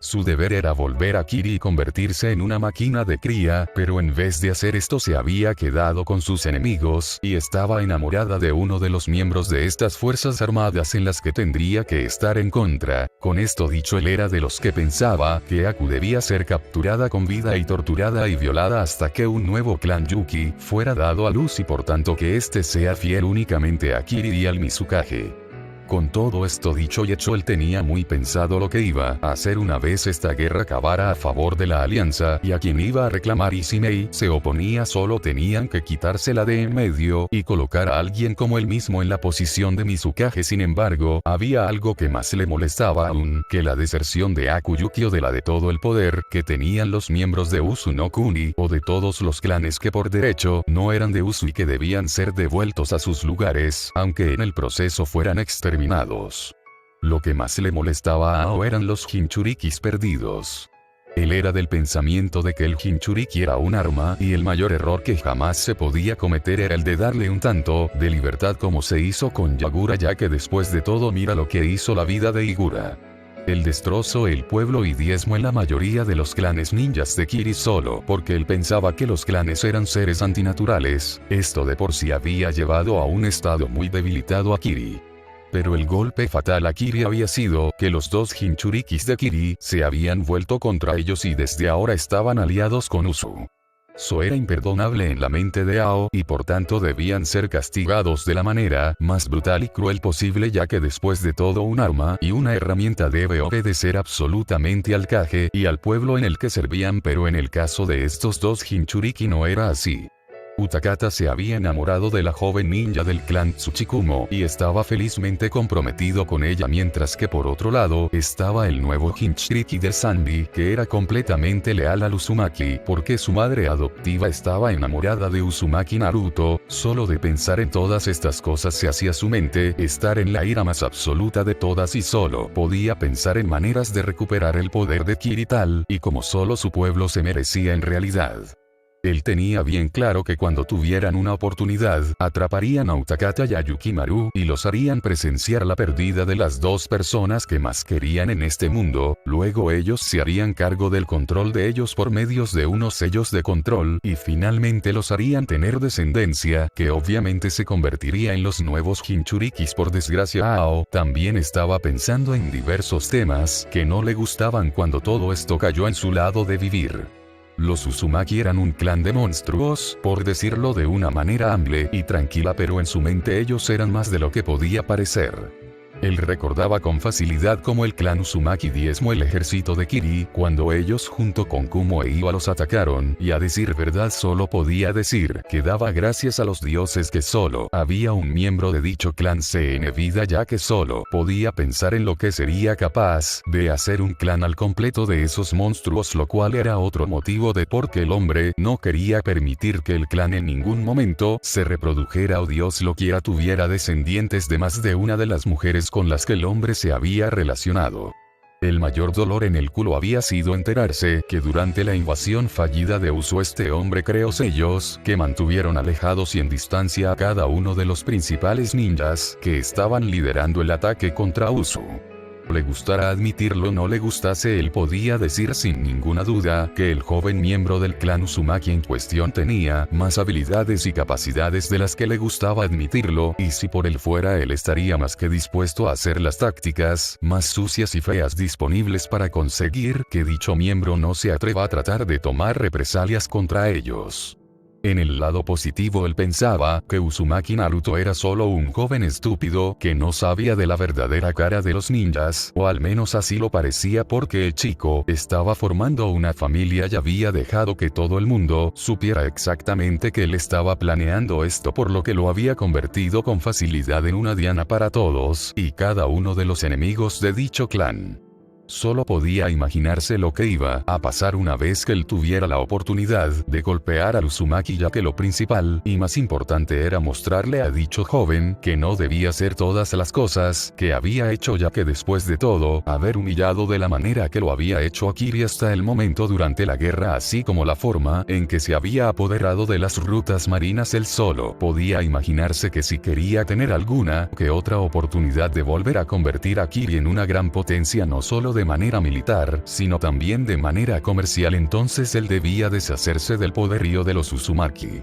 Su deber era volver a Kiri y convertirse en una máquina de cría, pero en vez de hacer esto se había quedado con sus enemigos, y estaba enamorada de uno de los miembros de estas fuerzas armadas en las que tendría que estar en contra. Con esto dicho, él era de los que pensaba que Aku debía ser capturada con vida y torturada y violada hasta que un nuevo clan Yuki fuera dado a luz, y por tanto que éste sea fiel únicamente a Kiri y al Mizukage. Con todo esto dicho y hecho, él tenía muy pensado lo que iba a hacer una vez esta guerra acabara a favor de la alianza, y a quien iba a reclamar, y si Mei se oponía solo tenían que quitársela de en medio y colocar a alguien como él mismo en la posición de Mizukage. Sin embargo, había algo que más le molestaba aún que la deserción de Akuyuki, o de la de todo el poder que tenían los miembros de Usu no Kuni, o de todos los clanes que por derecho no eran de Usu y que debían ser devueltos a sus lugares, aunque en el proceso fueran exterminados. Lo que más le molestaba a Ao eran los Jinchurikis perdidos. Él era del pensamiento de que el Jinchuriki era un arma, y el mayor error que jamás se podía cometer era el de darle un tanto de libertad como se hizo con Yagura, ya que después de todo mira lo que hizo la vida de Igura. Él destrozó el pueblo y diezmó en la mayoría de los clanes ninjas de Kiri solo porque él pensaba que los clanes eran seres antinaturales. Esto de por sí había llevado a un estado muy debilitado a Kiri. Pero el golpe fatal a Kiri había sido que los dos Jinchurikis de Kiri se habían vuelto contra ellos y desde ahora estaban aliados con Usu. Eso era imperdonable en la mente de Ao, y por tanto debían ser castigados de la manera más brutal y cruel posible, ya que después de todo un arma y una herramienta debe obedecer absolutamente al Kage y al pueblo en el que servían, pero en el caso de estos dos Jinchuriki no era así. Utakata se había enamorado de la joven ninja del clan Tsuchikumo y estaba felizmente comprometido con ella, mientras que por otro lado estaba el nuevo Jinchuriki de Sanbi, que era completamente leal al Uzumaki porque su madre adoptiva estaba enamorada de Uzumaki Naruto. Solo de pensar en todas estas cosas se hacía su mente estar en la ira más absoluta de todas, y solo podía pensar en maneras de recuperar el poder de Kiri tal y como solo su pueblo se merecía en realidad. Él tenía bien claro que cuando tuvieran una oportunidad, atraparían a Utakata y a Yukimaru y los harían presenciar la pérdida de las dos personas que más querían en este mundo, luego ellos se harían cargo del control de ellos por medios de unos sellos de control y finalmente los harían tener descendencia, que obviamente se convertiría en los nuevos Jinchurikis. Por desgracia, Ao también estaba pensando en diversos temas que no le gustaban cuando todo esto cayó en su lado de vivir. Los Uzumaki eran un clan de monstruos, por decirlo de una manera amable y tranquila, pero en su mente ellos eran más de lo que podía parecer. Él recordaba con facilidad cómo el clan Uzumaki diezmó el ejército de Kiri cuando ellos junto con Kumo e Iwa los atacaron, y a decir verdad solo podía decir que daba gracias a los dioses que solo había un miembro de dicho clan en vida, ya que solo podía pensar en lo que sería capaz de hacer un clan al completo de esos monstruos, lo cual era otro motivo de por qué el hombre no quería permitir que el clan en ningún momento se reprodujera o Dios lo quiera tuviera descendientes de más de una de las mujeres con las que el hombre se había relacionado. El mayor dolor en el culo había sido enterarse que durante la invasión fallida de Usu este hombre creó sellos que mantuvieron alejados y en distancia a cada uno de los principales ninjas que estaban liderando el ataque contra Usu. Le gustara admitirlo o no le gustase, él podía decir sin ninguna duda que el joven miembro del clan Uzumaki en cuestión tenía más habilidades y capacidades de las que le gustaba admitirlo, y si por él fuera él estaría más que dispuesto a hacer las tácticas más sucias y feas disponibles para conseguir que dicho miembro no se atreva a tratar de tomar represalias contra ellos. En el lado positivo él pensaba que Uzumaki Naruto era solo un joven estúpido que no sabía de la verdadera cara de los ninjas, o al menos así lo parecía, porque el chico estaba formando una familia y había dejado que todo el mundo supiera exactamente que él estaba planeando esto, por lo que lo había convertido con facilidad en una diana para todos y cada uno de los enemigos de dicho clan. Solo podía imaginarse lo que iba a pasar una vez que él tuviera la oportunidad de golpear al Uzumaki, ya que lo principal y más importante era mostrarle a dicho joven que no debía hacer todas las cosas que había hecho, ya que después de todo, haber humillado de la manera que lo había hecho a Kiri hasta el momento durante la guerra, así como la forma en que se había apoderado de las rutas marinas, él solo podía imaginarse que si quería tener alguna que otra oportunidad de volver a convertir a Kiri en una gran potencia, no solo de manera militar, sino también de manera comercial, entonces él debía deshacerse del poderío de los Uzumaki.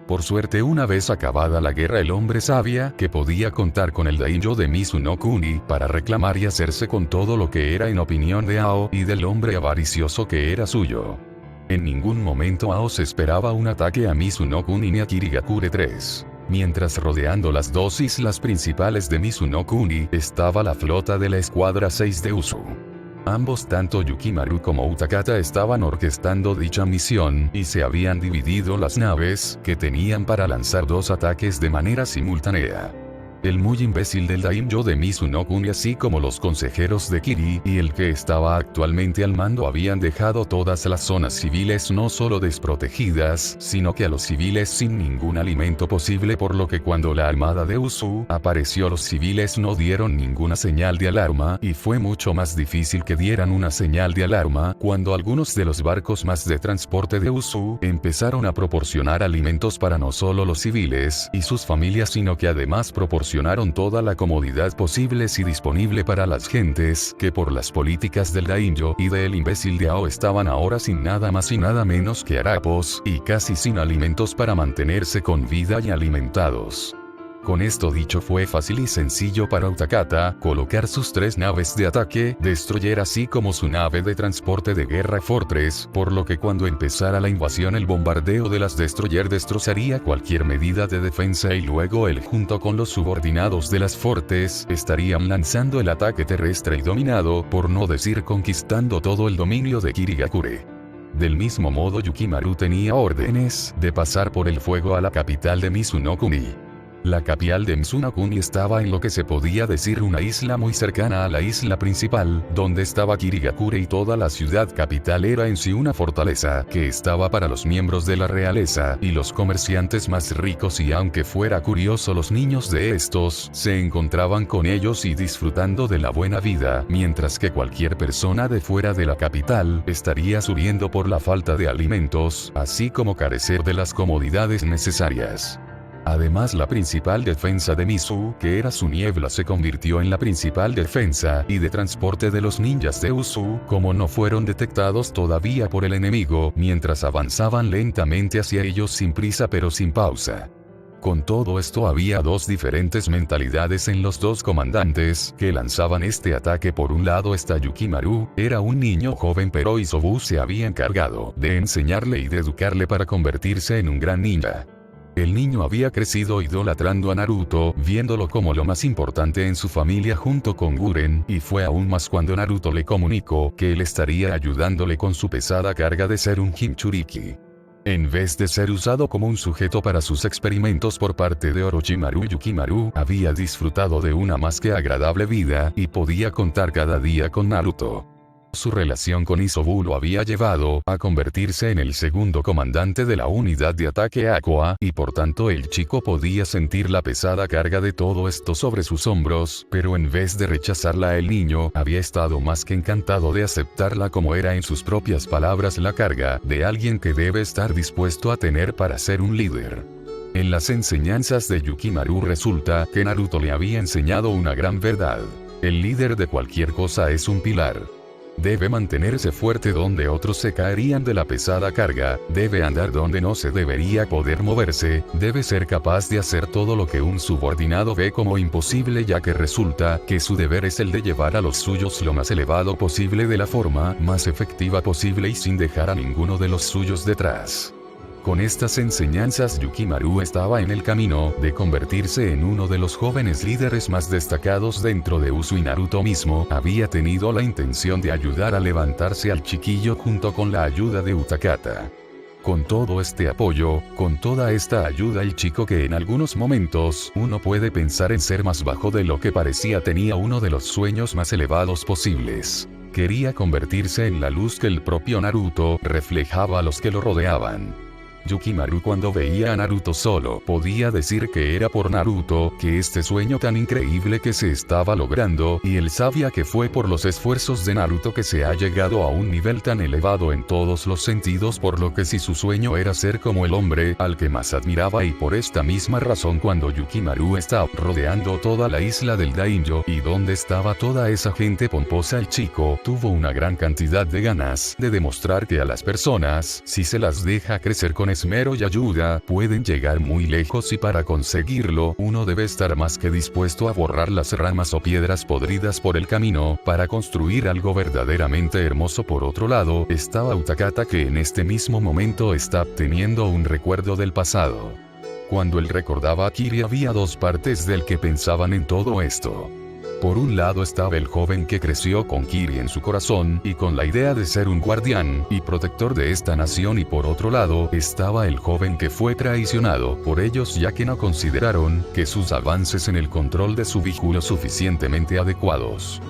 Por suerte, una vez acabada la guerra, el hombre sabía que podía contar con el daimyo de Mizuno Kuni para reclamar y hacerse con todo lo que era en opinión de Ao y del hombre avaricioso que era suyo. En ningún momento Ao se esperaba un ataque a Mizuno Kuni ni a Kirigakure 3. Mientras rodeando las dos islas principales de Mizuno Kuni estaba la flota de la escuadra 6 de Usu. Ambos, tanto Yukimaru como Utakata, estaban orquestando dicha misión y se habían dividido las naves que tenían para lanzar dos ataques de manera simultánea. El muy imbécil del daimyo de Mizuno Kuni, así como los consejeros de Kiri y el que estaba actualmente al mando, habían dejado todas las zonas civiles no solo desprotegidas, sino que a los civiles sin ningún alimento posible, por lo que cuando la armada de Usu apareció, los civiles no dieron ninguna señal de alarma, y fue mucho más difícil que dieran una señal de alarma cuando algunos de los barcos más de transporte de Usu empezaron a proporcionar alimentos para no solo los civiles y sus familias, sino que además proporcionaron toda la comodidad posible y disponible para las gentes que por las políticas del daimyo y del imbécil de Ao estaban ahora sin nada más y nada menos que harapos y casi sin alimentos para mantenerse con vida y alimentados. Con esto dicho, fue fácil y sencillo para Utakata colocar sus 3 naves de ataque destroyer, así como su nave de transporte de guerra Fortress, por lo que cuando empezara la invasión, el bombardeo de las destroyer destrozaría cualquier medida de defensa, y luego él junto con los subordinados de las Fortress estarían lanzando el ataque terrestre y dominado, por no decir conquistando, todo el dominio de Kirigakure. Del mismo modo, Yukimaru tenía órdenes de pasar por el fuego a la capital de Mizuno Kuni. La capital de Mizuno-kuni estaba en lo que se podía decir una isla muy cercana a la isla principal, donde estaba Kirigakure, y toda la ciudad capital era en sí una fortaleza que estaba para los miembros de la realeza y los comerciantes más ricos, y aunque fuera curioso, los niños de estos se encontraban con ellos y disfrutando de la buena vida, mientras que cualquier persona de fuera de la capital estaría sufriendo por la falta de alimentos, así como carecer de las comodidades necesarias. Además, la principal defensa de Mizu, que era su niebla, se convirtió en la principal defensa y de transporte de los ninjas de Usu, como no fueron detectados todavía por el enemigo, mientras avanzaban lentamente hacia ellos sin prisa pero sin pausa. Con todo esto, había dos diferentes mentalidades en los dos comandantes que lanzaban este ataque. Por un lado está Yukimaru, era un niño joven, pero Isobu se había encargado de enseñarle y de educarle para convertirse en un gran ninja. El niño había crecido idolatrando a Naruto, viéndolo como lo más importante en su familia junto con Guren, y fue aún más cuando Naruto le comunicó que él estaría ayudándole con su pesada carga de ser un Jinchuriki. En vez de ser usado como un sujeto para sus experimentos por parte de Orochimaru, Yukimaru había disfrutado de una más que agradable vida y podía contar cada día con Naruto. Su relación con Isobu lo había llevado a convertirse en el segundo comandante de la unidad de ataque Aqua, y por tanto el chico podía sentir la pesada carga de todo esto sobre sus hombros, pero en vez de rechazarla, el niño había estado más que encantado de aceptarla, como era en sus propias palabras la carga de alguien que debe estar dispuesto a tener para ser un líder. En las enseñanzas de Yukimaru resulta que Naruto le había enseñado una gran verdad: el líder de cualquier cosa es un pilar. Debe mantenerse fuerte donde otros se caerían de la pesada carga, debe andar donde no se debería poder moverse, debe ser capaz de hacer todo lo que un subordinado ve como imposible, ya que resulta que su deber es el de llevar a los suyos lo más elevado posible, de la forma más efectiva posible y sin dejar a ninguno de los suyos detrás. Con estas enseñanzas, Yukimaru estaba en el camino de convertirse en uno de los jóvenes líderes más destacados dentro de Usu, y Naruto mismo había tenido la intención de ayudar a levantarse al chiquillo junto con la ayuda de Utakata. Con todo este apoyo, con toda esta ayuda, el chico, que en algunos momentos uno puede pensar en ser más bajo de lo que parecía, tenía uno de los sueños más elevados posibles. Quería convertirse en la luz que el propio Naruto reflejaba a los que lo rodeaban. Yukimaru, cuando veía a Naruto solo, podía decir que era por Naruto que este sueño tan increíble que se estaba logrando, y él sabía que fue por los esfuerzos de Naruto que se ha llegado a un nivel tan elevado en todos los sentidos, por lo que si su sueño era ser como el hombre al que más admiraba, y por esta misma razón, cuando Yukimaru estaba rodeando toda la isla del Daimyo y donde estaba toda esa gente pomposa, el chico tuvo una gran cantidad de ganas de demostrar que a las personas, si se las deja crecer con esmero y ayuda, pueden llegar muy lejos, y para conseguirlo uno debe estar más que dispuesto a borrar las ramas o piedras podridas por el camino para construir algo verdaderamente hermoso. Por otro lado estaba Utakata, que en este mismo momento está teniendo un recuerdo del pasado. Cuando él recordaba a Kiri, había dos partes del que pensaban en todo esto. Por un lado estaba el joven que creció con Kiri en su corazón y con la idea de ser un guardián y protector de esta nación, y por otro lado estaba el joven que fue traicionado por ellos, ya que no consideraron que sus avances en el control de su vínculo suficientemente adecuados.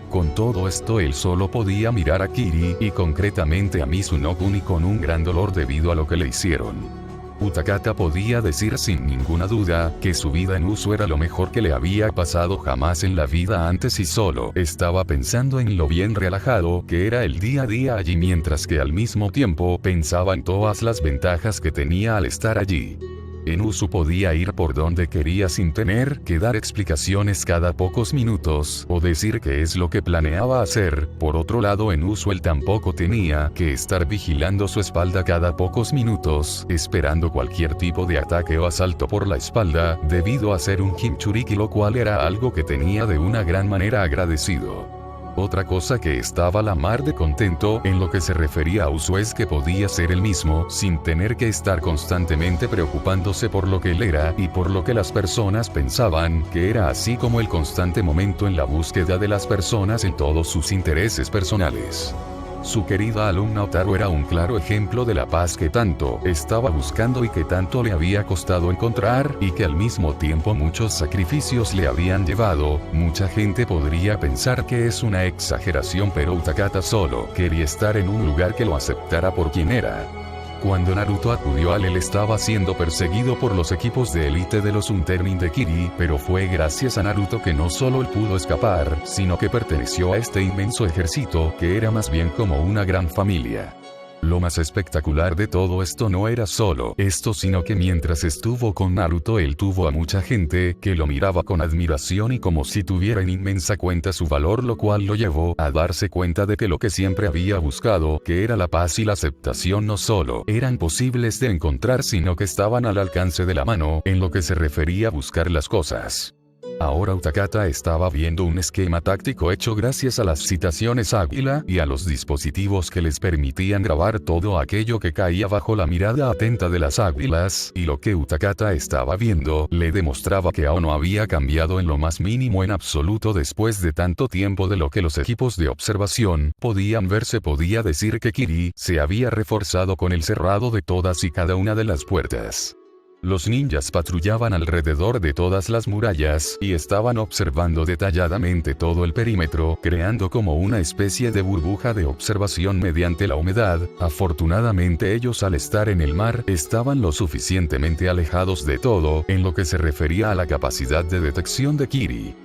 Con todo esto, él solo podía mirar a Kiri, y concretamente a Mizuno-kuni, con un gran dolor debido a lo que le hicieron. Utakata podía decir sin ninguna duda que su vida en Usu era lo mejor que le había pasado jamás en la vida antes, y solo estaba pensando en lo bien relajado que era el día a día allí, mientras que al mismo tiempo pensaba en todas las ventajas que tenía al estar allí. En Usu podía ir por donde quería sin tener que dar explicaciones cada pocos minutos o decir qué es lo que planeaba hacer. Por otro lado, en Usu él tampoco tenía que estar vigilando su espalda cada pocos minutos, esperando cualquier tipo de ataque o asalto por la espalda, debido a ser un Jinchuriki, lo cual era algo que tenía de una gran manera agradecido. Otra cosa que estaba la mar de contento en lo que se refería a Usu es que podía ser él mismo sin tener que estar constantemente preocupándose por lo que él era y por lo que las personas pensaban que era, así como el constante momento en la búsqueda de las personas en todos sus intereses personales. Su querida alumna Otaru era un claro ejemplo de la paz que tanto estaba buscando y que tanto le había costado encontrar, y que al mismo tiempo muchos sacrificios le habían llevado. Mucha gente podría pensar que es una exageración, pero Utakata solo quería estar en un lugar que lo aceptara por quien era. Cuando Naruto acudió a él estaba siendo perseguido por los equipos de élite de los Untermin de Kiri, pero fue gracias a Naruto que no solo él pudo escapar, sino que perteneció a este inmenso ejército, que era más bien como una gran familia. Lo más espectacular de todo esto no era solo esto, sino que mientras estuvo con Naruto él tuvo a mucha gente que lo miraba con admiración y como si tuviera en inmensa cuenta su valor, lo cual lo llevó a darse cuenta de que lo que siempre había buscado, que era la paz y la aceptación, no solo eran posibles de encontrar, sino que estaban al alcance de la mano en lo que se refería a buscar las cosas. Ahora Utakata estaba viendo un esquema táctico hecho gracias a las citaciones águila y a los dispositivos que les permitían grabar todo aquello que caía bajo la mirada atenta de las águilas, y lo que Utakata estaba viendo le demostraba que Ao no había cambiado en lo más mínimo en absoluto después de tanto tiempo de lo que los equipos de observación podían ver. Se podía decir que Kiri se había reforzado con el cerrado de todas y cada una de las puertas. Los ninjas patrullaban alrededor de todas las murallas y estaban observando detalladamente todo el perímetro, creando como una especie de burbuja de observación mediante la humedad. Afortunadamente ellos, al estar en el mar, estaban lo suficientemente alejados de todo en lo que se refería a la capacidad de detección de Kiri.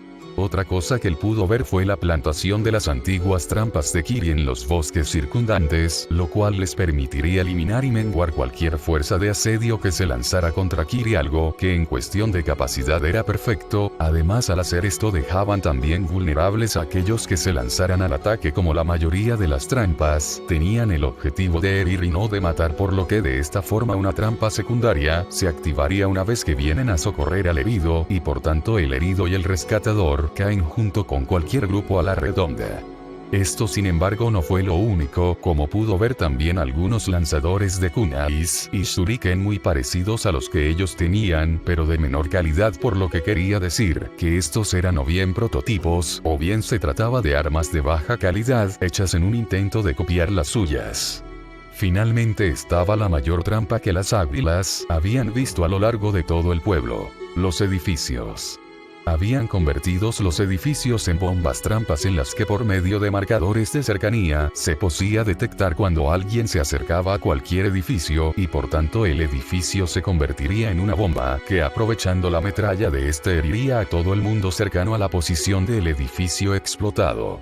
Otra cosa que él pudo ver fue la plantación de las antiguas trampas de Kiri en los bosques circundantes, lo cual les permitiría eliminar y menguar cualquier fuerza de asedio que se lanzara contra Kiri, algo que en cuestión de capacidad era perfecto. Además, al hacer esto dejaban también vulnerables a aquellos que se lanzaran al ataque. Como la mayoría de las trampas tenían el objetivo de herir y no de matar, por lo que de esta forma una trampa secundaria se activaría una vez que vienen a socorrer al herido, y por tanto el herido y el rescatador caen junto con cualquier grupo a la redonda. Esto sin embargo no fue lo único, como pudo ver también algunos lanzadores de kunais y shuriken muy parecidos a los que ellos tenían, pero de menor calidad, por lo que quería decir que estos eran o bien prototipos, o bien se trataba de armas de baja calidad, hechas en un intento de copiar las suyas. Finalmente estaba la mayor trampa que las águilas habían visto a lo largo de todo el pueblo: los edificios. Habían convertido los edificios en bombas trampas en las que por medio de marcadores de cercanía se podía detectar cuando alguien se acercaba a cualquier edificio, y por tanto el edificio se convertiría en una bomba que, aprovechando la metralla de este, heriría a todo el mundo cercano a la posición del edificio explotado.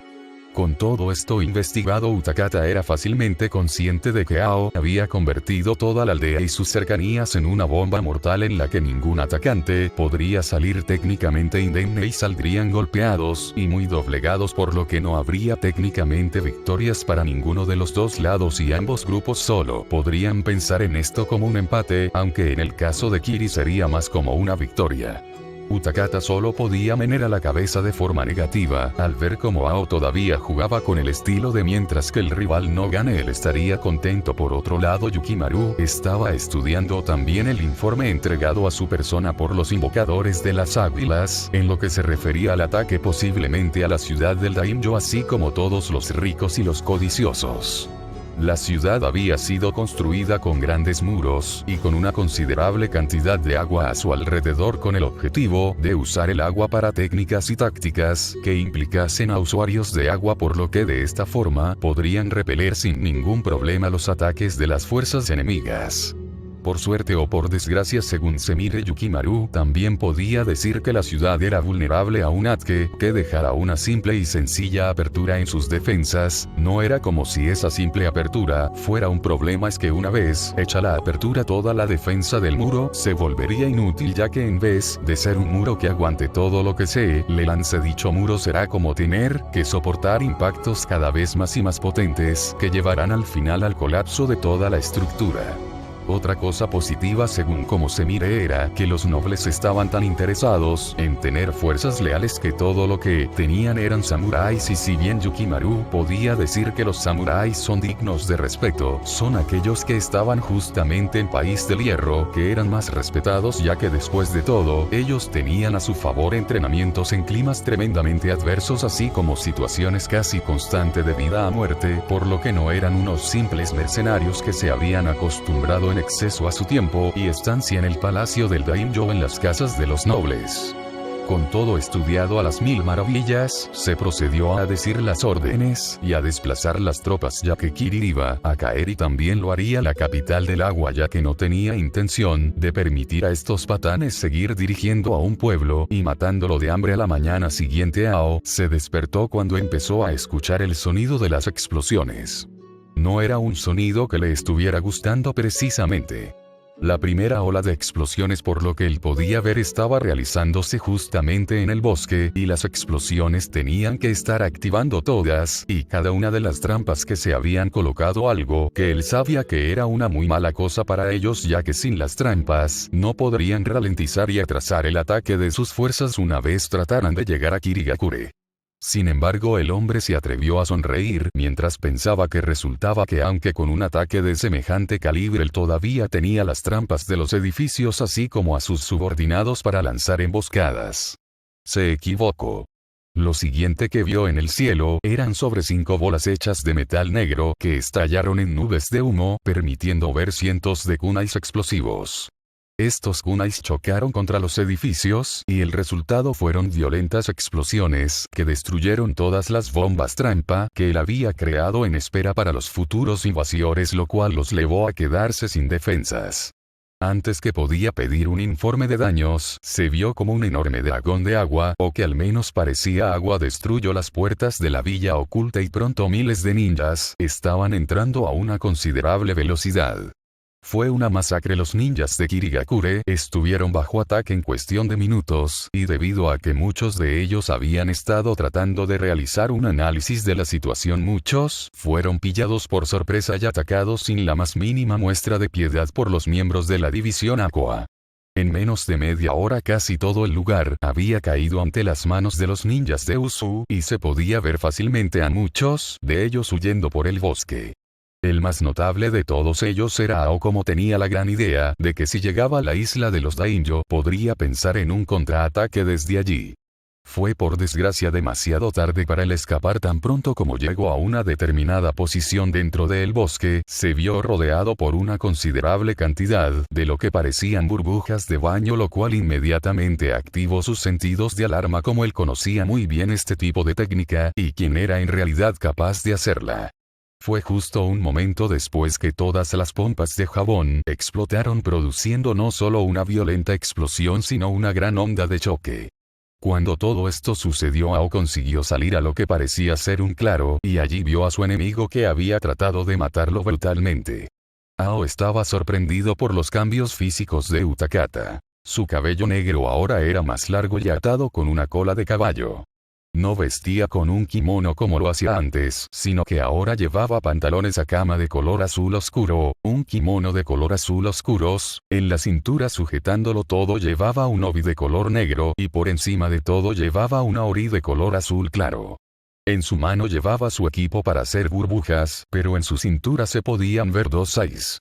Con todo esto investigado, Utakata era fácilmente consciente de que Ao había convertido toda la aldea y sus cercanías en una bomba mortal en la que ningún atacante podría salir técnicamente indemne y saldrían golpeados y muy doblegados, por lo que no habría técnicamente victorias para ninguno de los dos lados, y ambos grupos solo podrían pensar en esto como un empate, aunque en el caso de Kiri sería más como una victoria. Utakata solo podía menear la cabeza de forma negativa al ver cómo Ao todavía jugaba con el estilo de mientras que el rival no gane él estaría contento. Por otro lado, Yukimaru estaba estudiando también el informe entregado a su persona por los invocadores de las águilas en lo que se refería al ataque posiblemente a la ciudad del Daimyo, así como todos los ricos y los codiciosos. La ciudad había sido construida con grandes muros y con una considerable cantidad de agua a su alrededor, con el objetivo de usar el agua para técnicas y tácticas que implicasen a usuarios de agua, por lo que de esta forma podrían repeler sin ningún problema los ataques de las fuerzas enemigas. Por suerte o por desgracia, según se mire, Yukimaru también podía decir que la ciudad era vulnerable a un ataque que dejara una simple y sencilla apertura en sus defensas. No era como si esa simple apertura fuera un problema, es que una vez hecha la apertura toda la defensa del muro se volvería inútil, ya que en vez de ser un muro que aguante todo lo que se le lance, dicho muro será como tener que soportar impactos cada vez más y más potentes que llevarán al final al colapso de toda la estructura. Otra cosa positiva según como se mire era que los nobles estaban tan interesados en tener fuerzas leales que todo lo que tenían eran samuráis, y si bien Yukimaru podía decir que los samuráis son dignos de respeto, son aquellos que estaban justamente en País del Hierro que eran más respetados, ya que después de todo, ellos tenían a su favor entrenamientos en climas tremendamente adversos así como situaciones casi constante de vida a muerte, por lo que no eran unos simples mercenarios que se habían acostumbrado en exceso a su tiempo y estancia en el palacio del daimyo en las casas de los nobles. Con todo estudiado a las mil maravillas, se procedió a decir las órdenes y a desplazar las tropas, ya que Kiri iba a caer y también lo haría la capital del agua, ya que no tenía intención de permitir a estos patanes seguir dirigiendo a un pueblo y matándolo de hambre. A la mañana siguiente Ao se despertó cuando empezó a escuchar el sonido de las explosiones. No era un sonido que le estuviera gustando precisamente. La primera ola de explosiones, por lo que él podía ver, estaba realizándose justamente en el bosque, y las explosiones tenían que estar activando todas y cada una de las trampas que se habían colocado, algo que él sabía que era una muy mala cosa para ellos, ya que sin las trampas no podrían ralentizar y atrasar el ataque de sus fuerzas una vez trataran de llegar a Kirigakure. Sin embargo, el hombre se atrevió a sonreír mientras pensaba que resultaba que aunque con un ataque de semejante calibre él todavía tenía las trampas de los edificios así como a sus subordinados para lanzar emboscadas. Se equivocó. Lo siguiente que vio en el cielo eran sobre 5 bolas hechas de metal negro que estallaron en nubes de humo, permitiendo ver cientos de kunais explosivos. Estos kunais chocaron contra los edificios y el resultado fueron violentas explosiones que destruyeron todas las bombas trampa que él había creado en espera para los futuros invasores, lo cual los llevó a quedarse sin defensas. Antes que podía pedir un informe de daños, se vio como un enorme dragón de agua, o que al menos parecía agua, destruyó las puertas de la villa oculta y pronto miles de ninjas estaban entrando a una considerable velocidad. Fue una masacre. Los ninjas de Kirigakure estuvieron bajo ataque en cuestión de minutos, y debido a que muchos de ellos habían estado tratando de realizar un análisis de la situación, muchos fueron pillados por sorpresa y atacados sin la más mínima muestra de piedad por los miembros de la división Aqua. En menos de media hora casi todo el lugar había caído ante las manos de los ninjas de Usu, y se podía ver fácilmente a muchos de ellos huyendo por el bosque. El más notable de todos ellos era Ao, como tenía la gran idea de que si llegaba a la isla de los daimyo podría pensar en un contraataque desde allí. Fue por desgracia demasiado tarde para él escapar. Tan pronto como llegó a una determinada posición dentro del bosque, se vio rodeado por una considerable cantidad de lo que parecían burbujas de baño, lo cual inmediatamente activó sus sentidos de alarma, como él conocía muy bien este tipo de técnica y quien era en realidad capaz de hacerla. Fue justo un momento después que todas las pompas de jabón explotaron, produciendo no solo una violenta explosión sino una gran onda de choque. Cuando todo esto sucedió, Ao consiguió salir a lo que parecía ser un claro, y allí vio a su enemigo que había tratado de matarlo brutalmente. Ao estaba sorprendido por los cambios físicos de Utakata. Su cabello negro ahora era más largo y atado con una cola de caballo. No vestía con un kimono como lo hacía antes, sino que ahora llevaba pantalones a cama de color azul oscuro, un kimono de color azul oscuros, en la cintura sujetándolo todo llevaba un obi de color negro y por encima de todo llevaba una ori de color azul claro. En su mano llevaba su equipo para hacer burbujas, pero en su cintura se podían ver 2 sais.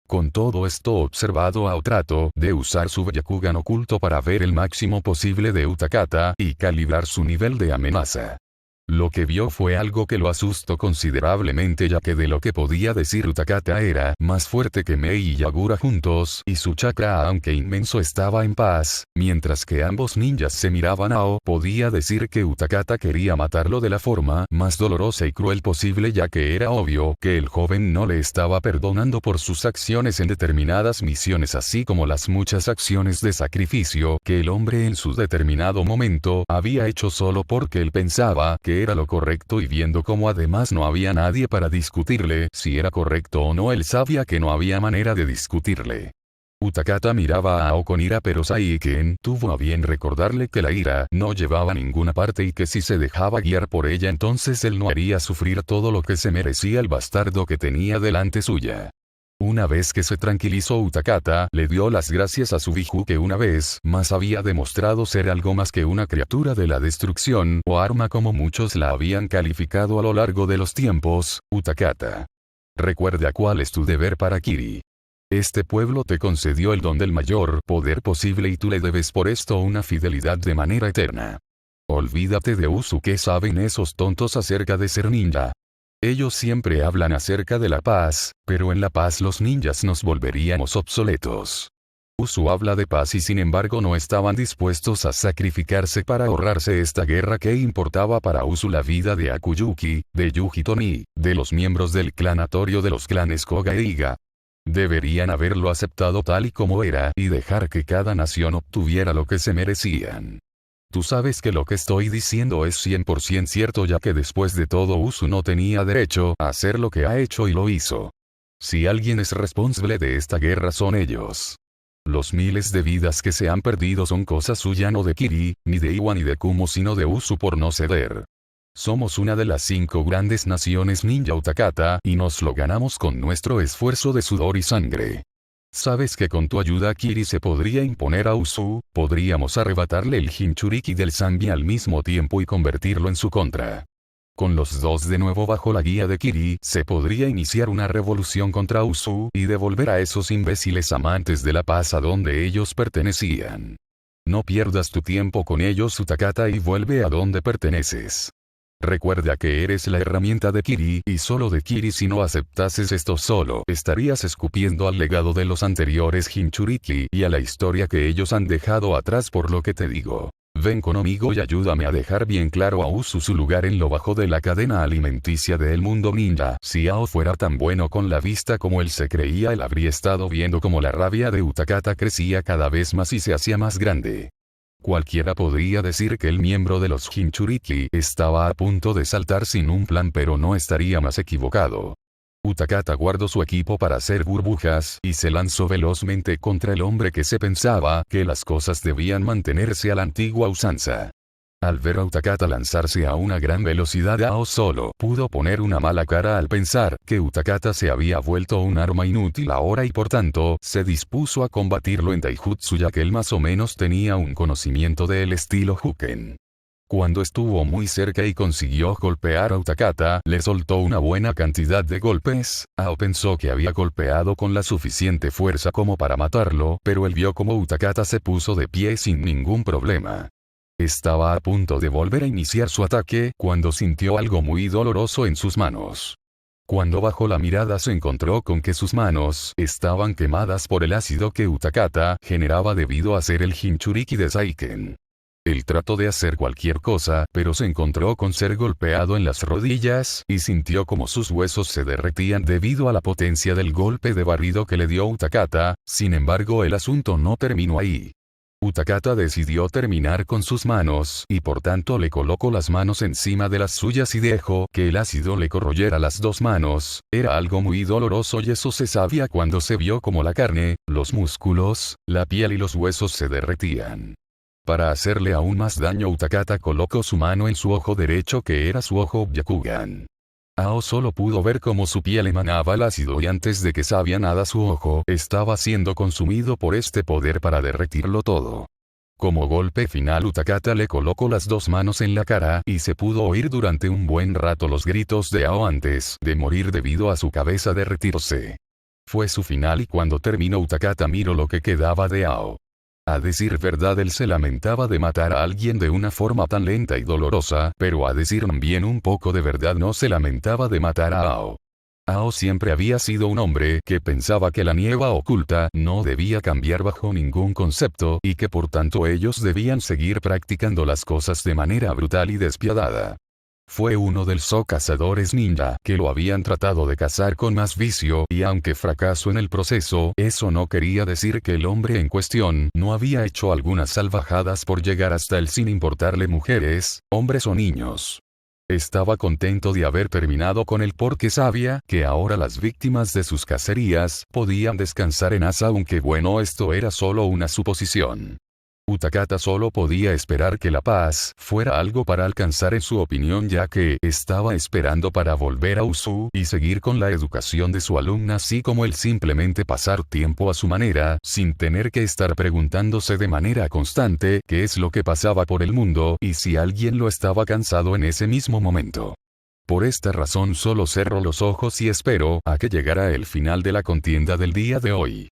Con todo esto observado, Ao trató de usar su Byakugan oculto para ver el máximo posible de Utakata y calibrar su nivel de amenaza. Lo que vio fue algo que lo asustó considerablemente, ya que de lo que podía decir Utakata era más fuerte que Mei y Yagura juntos, y su chakra, aunque inmenso, estaba en paz. Mientras que ambos ninjas se miraban, Ao podía decir que Utakata quería matarlo de la forma más dolorosa y cruel posible, ya que era obvio que el joven no le estaba perdonando por sus acciones en determinadas misiones, así como las muchas acciones de sacrificio que el hombre en su determinado momento había hecho solo porque él pensaba que era lo correcto, y viendo cómo además no había nadie para discutirle si era correcto o no, él sabía que no había manera de discutirle. Utakata miraba a Ao con ira, pero Saiken tuvo a bien recordarle que la ira no llevaba a ninguna parte y que si se dejaba guiar por ella entonces él no haría sufrir todo lo que se merecía el bastardo que tenía delante suya. Una vez que se tranquilizó Utakata, le dio las gracias a su Biju que una vez más había demostrado ser algo más que una criatura de la destrucción o arma como muchos la habían calificado a lo largo de los tiempos. Utakata, recuerda cuál es tu deber para Kiri. Este pueblo te concedió el don del mayor poder posible y tú le debes por esto una fidelidad de manera eterna. Olvídate de Usu. ¿Qué saben esos tontos acerca de ser ninja? Ellos siempre hablan acerca de la paz, pero en la paz los ninjas nos volveríamos obsoletos. Usu habla de paz y sin embargo no estaban dispuestos a sacrificarse para ahorrarse esta guerra. ¿Qué importaba para Usu la vida de Akuyuki, de Yuji Toni, de los miembros del clan Atorio, de los clanes Koga e Iga? Deberían haberlo aceptado tal y como era y dejar que cada nación obtuviera lo que se merecían. Tú sabes que lo que estoy diciendo es 100% cierto, ya que después de todo Usu no tenía derecho a hacer lo que ha hecho y lo hizo. Si alguien es responsable de esta guerra son ellos. Los miles de vidas que se han perdido son cosa suya, no de Kiri, ni de Iwa ni de Kumo, sino de Usu por no ceder. Somos una de las 5 grandes naciones ninja Utakata y nos lo ganamos con nuestro esfuerzo de sudor y sangre. ¿Sabes que con tu ayuda Kiri se podría imponer a Usu? Podríamos arrebatarle el Jinchuriki del Sanbi al mismo tiempo y convertirlo en su contra. Con los dos de nuevo bajo la guía de Kiri, se podría iniciar una revolución contra Usu y devolver a esos imbéciles amantes de la paz a donde ellos pertenecían. No pierdas tu tiempo con ellos, Utakata, y vuelve a donde perteneces. Recuerda que eres la herramienta de Kiri y solo de Kiri. Si no aceptases esto, solo estarías escupiendo al legado de los anteriores Jinchuriki y a la historia que ellos han dejado atrás, por lo que te digo. Ven conmigo y ayúdame a dejar bien claro a Usu su lugar en lo bajo de la cadena alimenticia del mundo ninja. Si Ao fuera tan bueno con la vista como él se creía, él habría estado viendo cómo la rabia de Utakata crecía cada vez más y se hacía más grande. Cualquiera podría decir que el miembro de los Jinchuriki estaba a punto de saltar sin un plan, pero no estaría más equivocado. Utakata guardó su equipo para hacer burbujas y se lanzó velozmente contra el hombre que se pensaba que las cosas debían mantenerse a la antigua usanza. Al ver a Utakata lanzarse a una gran velocidad, Ao solo pudo poner una mala cara al pensar que Utakata se había vuelto un arma inútil ahora y por tanto se dispuso a combatirlo en taijutsu, ya que él más o menos tenía un conocimiento del estilo Huken. Cuando estuvo muy cerca y consiguió golpear a Utakata, le soltó una buena cantidad de golpes. Ao pensó que había golpeado con la suficiente fuerza como para matarlo, pero él vio como Utakata se puso de pie sin ningún problema. Estaba a punto de volver a iniciar su ataque cuando sintió algo muy doloroso en sus manos. Cuando bajó la mirada se encontró con que sus manos estaban quemadas por el ácido que Utakata generaba debido a ser el Jinchuriki de Saiken. Él trató de hacer cualquier cosa, pero se encontró con ser golpeado en las rodillas y sintió como sus huesos se derretían debido a la potencia del golpe de barrido que le dio Utakata. Sin embargo, el asunto no terminó ahí. Utakata decidió terminar con sus manos y por tanto le colocó las manos encima de las suyas y dejó que el ácido le corroyera las dos manos. Era algo muy doloroso y eso se sabía cuando se vio como la carne, los músculos, la piel y los huesos se derretían. Para hacerle aún más daño, Utakata colocó su mano en su ojo derecho, que era su ojo Byakugan. Ao solo pudo ver cómo su piel emanaba el ácido y antes de que sabía nada su ojo estaba siendo consumido por este poder para derretirlo todo. Como golpe final, Utakata le colocó las dos manos en la cara y se pudo oír durante un buen rato los gritos de Ao antes de morir debido a su cabeza derretirse. Fue su final y cuando terminó Utakata miró lo que quedaba de Ao. A decir verdad, él se lamentaba de matar a alguien de una forma tan lenta y dolorosa, pero a decir también un poco de verdad, no se lamentaba de matar a Ao. Ao siempre había sido un hombre que pensaba que la niebla oculta no debía cambiar bajo ningún concepto y que por tanto ellos debían seguir practicando las cosas de manera brutal y despiadada. Fue uno de los cazadores ninja que lo habían tratado de cazar con más vicio y aunque fracasó en el proceso, eso no quería decir que el hombre en cuestión no había hecho algunas salvajadas por llegar hasta él sin importarle mujeres, hombres o niños. Estaba contento de haber terminado con él porque sabía que ahora las víctimas de sus cacerías podían descansar en paz, aunque bueno, esto era solo una suposición. Utakata solo podía esperar que la paz fuera algo para alcanzar en su opinión, ya que estaba esperando para volver a Usu y seguir con la educación de su alumna, así como el simplemente pasar tiempo a su manera, sin tener que estar preguntándose de manera constante qué es lo que pasaba por el mundo y si alguien lo estaba cansado en ese mismo momento. Por esta razón solo cerró los ojos y esperó a que llegara el final de la contienda del día de hoy.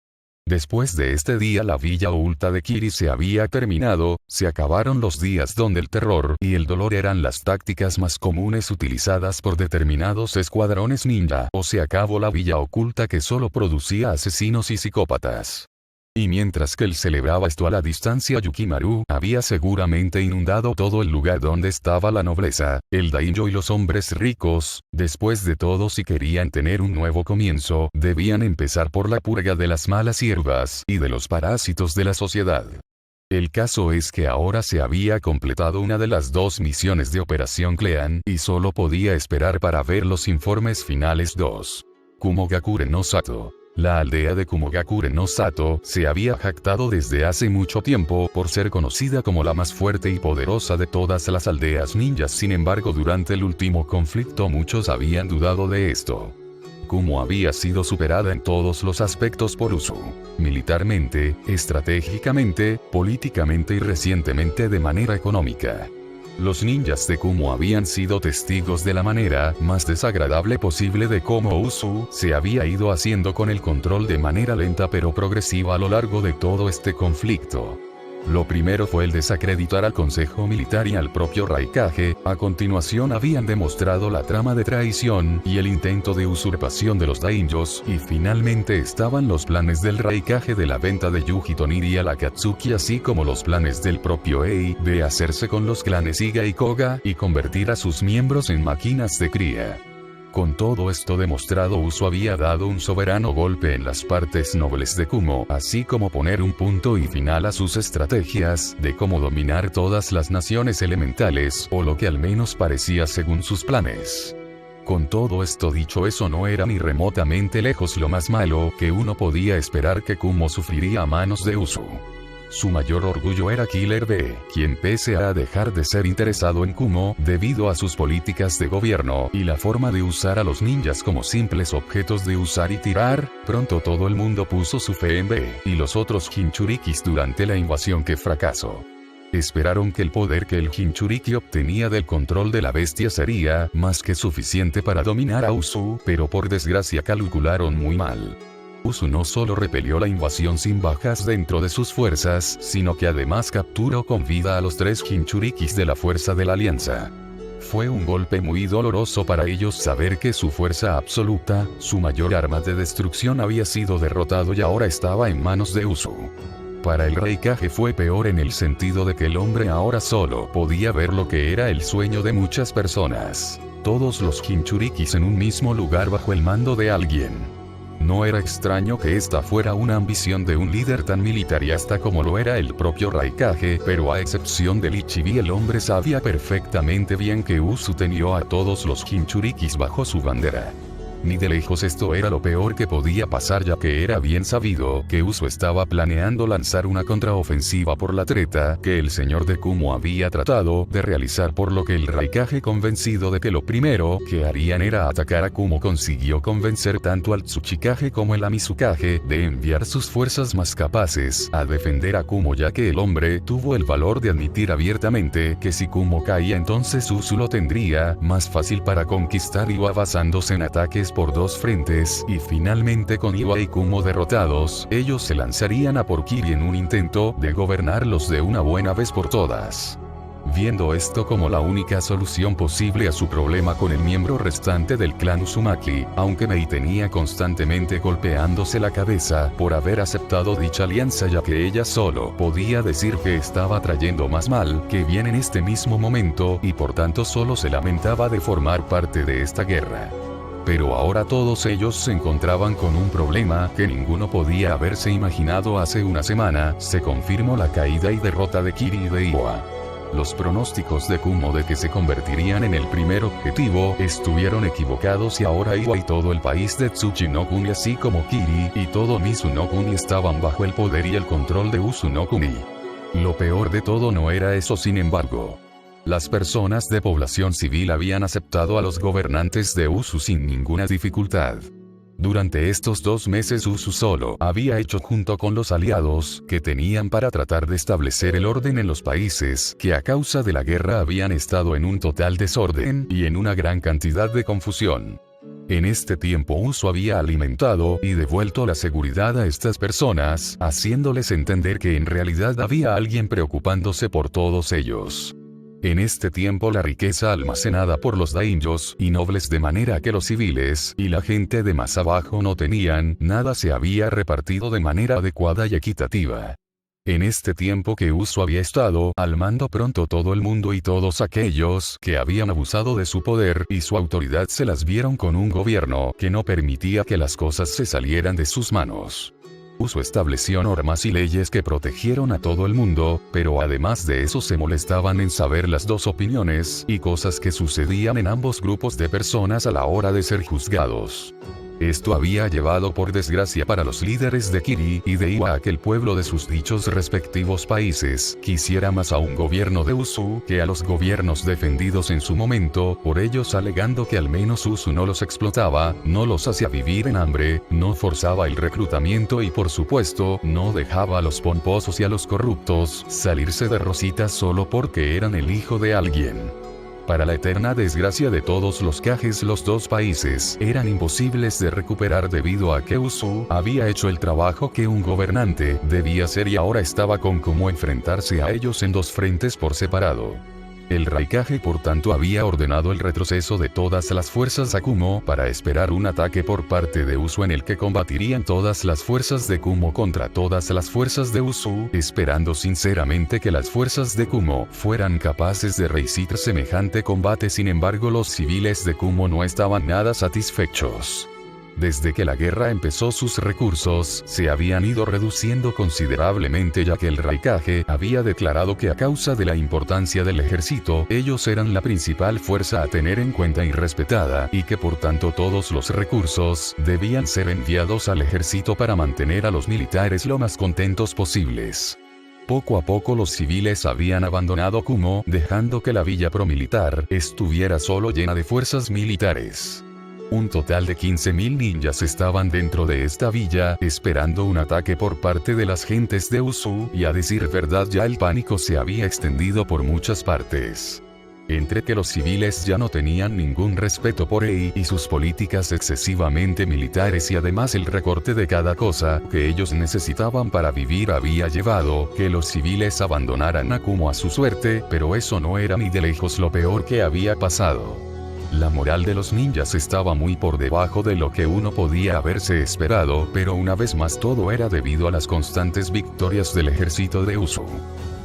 Después de este día la villa oculta de Kiri se había terminado, se acabaron los días donde el terror y el dolor eran las tácticas más comunes utilizadas por determinados escuadrones ninja, o se acabó la villa oculta que solo producía asesinos y psicópatas. Y mientras que él celebraba esto a la distancia, Yukimaru había seguramente inundado todo el lugar donde estaba la nobleza, el daimyo y los hombres ricos. Después de todo, si querían tener un nuevo comienzo, debían empezar por la purga de las malas hierbas y de los parásitos de la sociedad. El caso es que ahora se había completado una de las 2 misiones de Operación Clean, y solo podía esperar para ver los informes finales. 2. Kumogakure no Sato. La aldea de Kumogakure no Sato se había jactado desde hace mucho tiempo por ser conocida como la más fuerte y poderosa de todas las aldeas ninjas. Sin embargo, durante el último conflicto muchos habían dudado de esto. Kumo había sido superada en todos los aspectos por Usu. Militarmente, estratégicamente, políticamente y recientemente de manera económica. Los ninjas de Kumo habían sido testigos de la manera más desagradable posible de cómo Usu se había ido haciendo con el control de manera lenta pero progresiva a lo largo de todo este conflicto. Lo primero fue el desacreditar al Consejo Militar y al propio Raikage. A continuación habían demostrado la trama de traición y el intento de usurpación de los daimyos, y finalmente estaban los planes del Raikage de la venta de Yuji Toniri a la Katsuki, así como los planes del propio Ei de hacerse con los clanes Iga y Koga y convertir a sus miembros en máquinas de cría. Con todo esto demostrado, Usu había dado un soberano golpe en las partes nobles de Kumo, así como poner un punto y final a sus estrategias de cómo dominar todas las naciones elementales, o lo que al menos parecía según sus planes. Con todo esto dicho, eso no era ni remotamente lejos lo más malo que uno podía esperar que Kumo sufriría a manos de Usu. Su mayor orgullo era Killer Bee, quien pese a dejar de ser interesado en Kumo debido a sus políticas de gobierno y la forma de usar a los ninjas como simples objetos de usar y tirar, pronto todo el mundo puso su fe en Bee y los otros Jinchurikis durante la invasión que fracasó. Esperaron que el poder que el Jinchuriki obtenía del control de la bestia sería más que suficiente para dominar a Usu, pero por desgracia calcularon muy mal. Usu no solo repelió la invasión sin bajas dentro de sus fuerzas, sino que además capturó con vida a los 3 Jinchurikis de la fuerza de la alianza. Fue un golpe muy doloroso para ellos saber que su fuerza absoluta, su mayor arma de destrucción, había sido derrotado y ahora estaba en manos de Usu. Para el Raikage fue peor en el sentido de que el hombre ahora solo podía ver lo que era el sueño de muchas personas. Todos los Jinchurikis en un mismo lugar bajo el mando de alguien. No era extraño que esta fuera una ambición de un líder tan militarista como lo era el propio Raikage, pero a excepción de Ichibi, el hombre sabía perfectamente bien que Usu tenía a todos los Jinchurikis bajo su bandera. Ni de lejos esto era lo peor que podía pasar, ya que era bien sabido que Usu estaba planeando lanzar una contraofensiva por la treta que el señor de Kumo había tratado de realizar, por lo que el Raikage, convencido de que lo primero que harían era atacar a Kumo, consiguió convencer tanto al Tsuchikage como el Amizukage de enviar sus fuerzas más capaces a defender a Kumo, ya que el hombre tuvo el valor de admitir abiertamente que si Kumo caía entonces Usu lo tendría más fácil para conquistar Iwa, basándose en ataques por 2 frentes, y finalmente con Iwa y Kumo derrotados, ellos se lanzarían a por Kiri en un intento de gobernarlos de una buena vez por todas. Viendo esto como la única solución posible a su problema con el miembro restante del clan Uzumaki, aunque Mei tenía constantemente golpeándose la cabeza por haber aceptado dicha alianza, ya que ella solo podía decir que estaba trayendo más mal que bien en este mismo momento, y por tanto solo se lamentaba de formar parte de esta guerra. Pero ahora todos ellos se encontraban con un problema que ninguno podía haberse imaginado hace una semana. Se confirmó la caída y derrota de Kiri y de Iwa. Los pronósticos de Kumo de que se convertirían en el primer objetivo estuvieron equivocados, y ahora Iwa y todo el país de Tsuchi no Kuni, así como Kiri y todo Mizu no Kuni, estaban bajo el poder y el control de Usu no Kuni. Lo peor de todo no era eso, sin embargo. Las personas de población civil habían aceptado a los gobernantes de Usu sin ninguna dificultad. Durante estos 2 meses Usu solo había hecho junto con los aliados que tenían para tratar de establecer el orden en los países que a causa de la guerra habían estado en un total desorden y en una gran cantidad de confusión. En este tiempo Usu había alimentado y devuelto la seguridad a estas personas, haciéndoles entender que en realidad había alguien preocupándose por todos ellos. En este tiempo la riqueza almacenada por los daimyos y nobles de manera que los civiles y la gente de más abajo no tenían nada se había repartido de manera adecuada y equitativa. En este tiempo que Usu había estado al mando, pronto todo el mundo y todos aquellos que habían abusado de su poder y su autoridad se las vieron con un gobierno que no permitía que las cosas se salieran de sus manos. Usu estableció normas y leyes que protegieron a todo el mundo, pero además de eso se molestaban en saber las dos opiniones y cosas que sucedían en ambos grupos de personas a la hora de ser juzgados. Esto había llevado por desgracia para los líderes de Kiri y de Iwa a que el pueblo de sus dichos respectivos países quisiera más a un gobierno de Usu que a los gobiernos defendidos en su momento, por ellos alegando que al menos Usu no los explotaba, no los hacía vivir en hambre, no forzaba el reclutamiento y por supuesto, no dejaba a los pomposos y a los corruptos salirse de rositas solo porque eran el hijo de alguien. Para la eterna desgracia de todos los Kages, los dos países eran imposibles de recuperar debido a que Usu había hecho el trabajo que un gobernante debía hacer y ahora estaba con cómo enfrentarse a ellos en 2 frentes por separado. El Raikage por tanto había ordenado el retroceso de todas las fuerzas de Kumo para esperar un ataque por parte de Usu en el que combatirían todas las fuerzas de Kumo contra todas las fuerzas de Usu, esperando sinceramente que las fuerzas de Kumo fueran capaces de resistir semejante combate. Sin embargo, los civiles de Kumo no estaban nada satisfechos. Desde que la guerra empezó, sus recursos se habían ido reduciendo considerablemente, ya que el Raikage había declarado que a causa de la importancia del ejército, ellos eran la principal fuerza a tener en cuenta y respetada, y que por tanto todos los recursos debían ser enviados al ejército para mantener a los militares lo más contentos posibles. Poco a poco los civiles habían abandonado Kumo, dejando que la villa promilitar estuviera solo llena de fuerzas militares. Un total de 15.000 ninjas estaban dentro de esta villa, esperando un ataque por parte de las gentes de Usu, y a decir verdad ya el pánico se había extendido por muchas partes. Entre que los civiles ya no tenían ningún respeto por Ei y sus políticas excesivamente militares y además el recorte de cada cosa que ellos necesitaban para vivir había llevado que los civiles abandonaran a Kumo a su suerte, pero eso no era ni de lejos lo peor que había pasado. La moral de los ninjas estaba muy por debajo de lo que uno podía haberse esperado, pero una vez más todo era debido a las constantes victorias del ejército de Usu.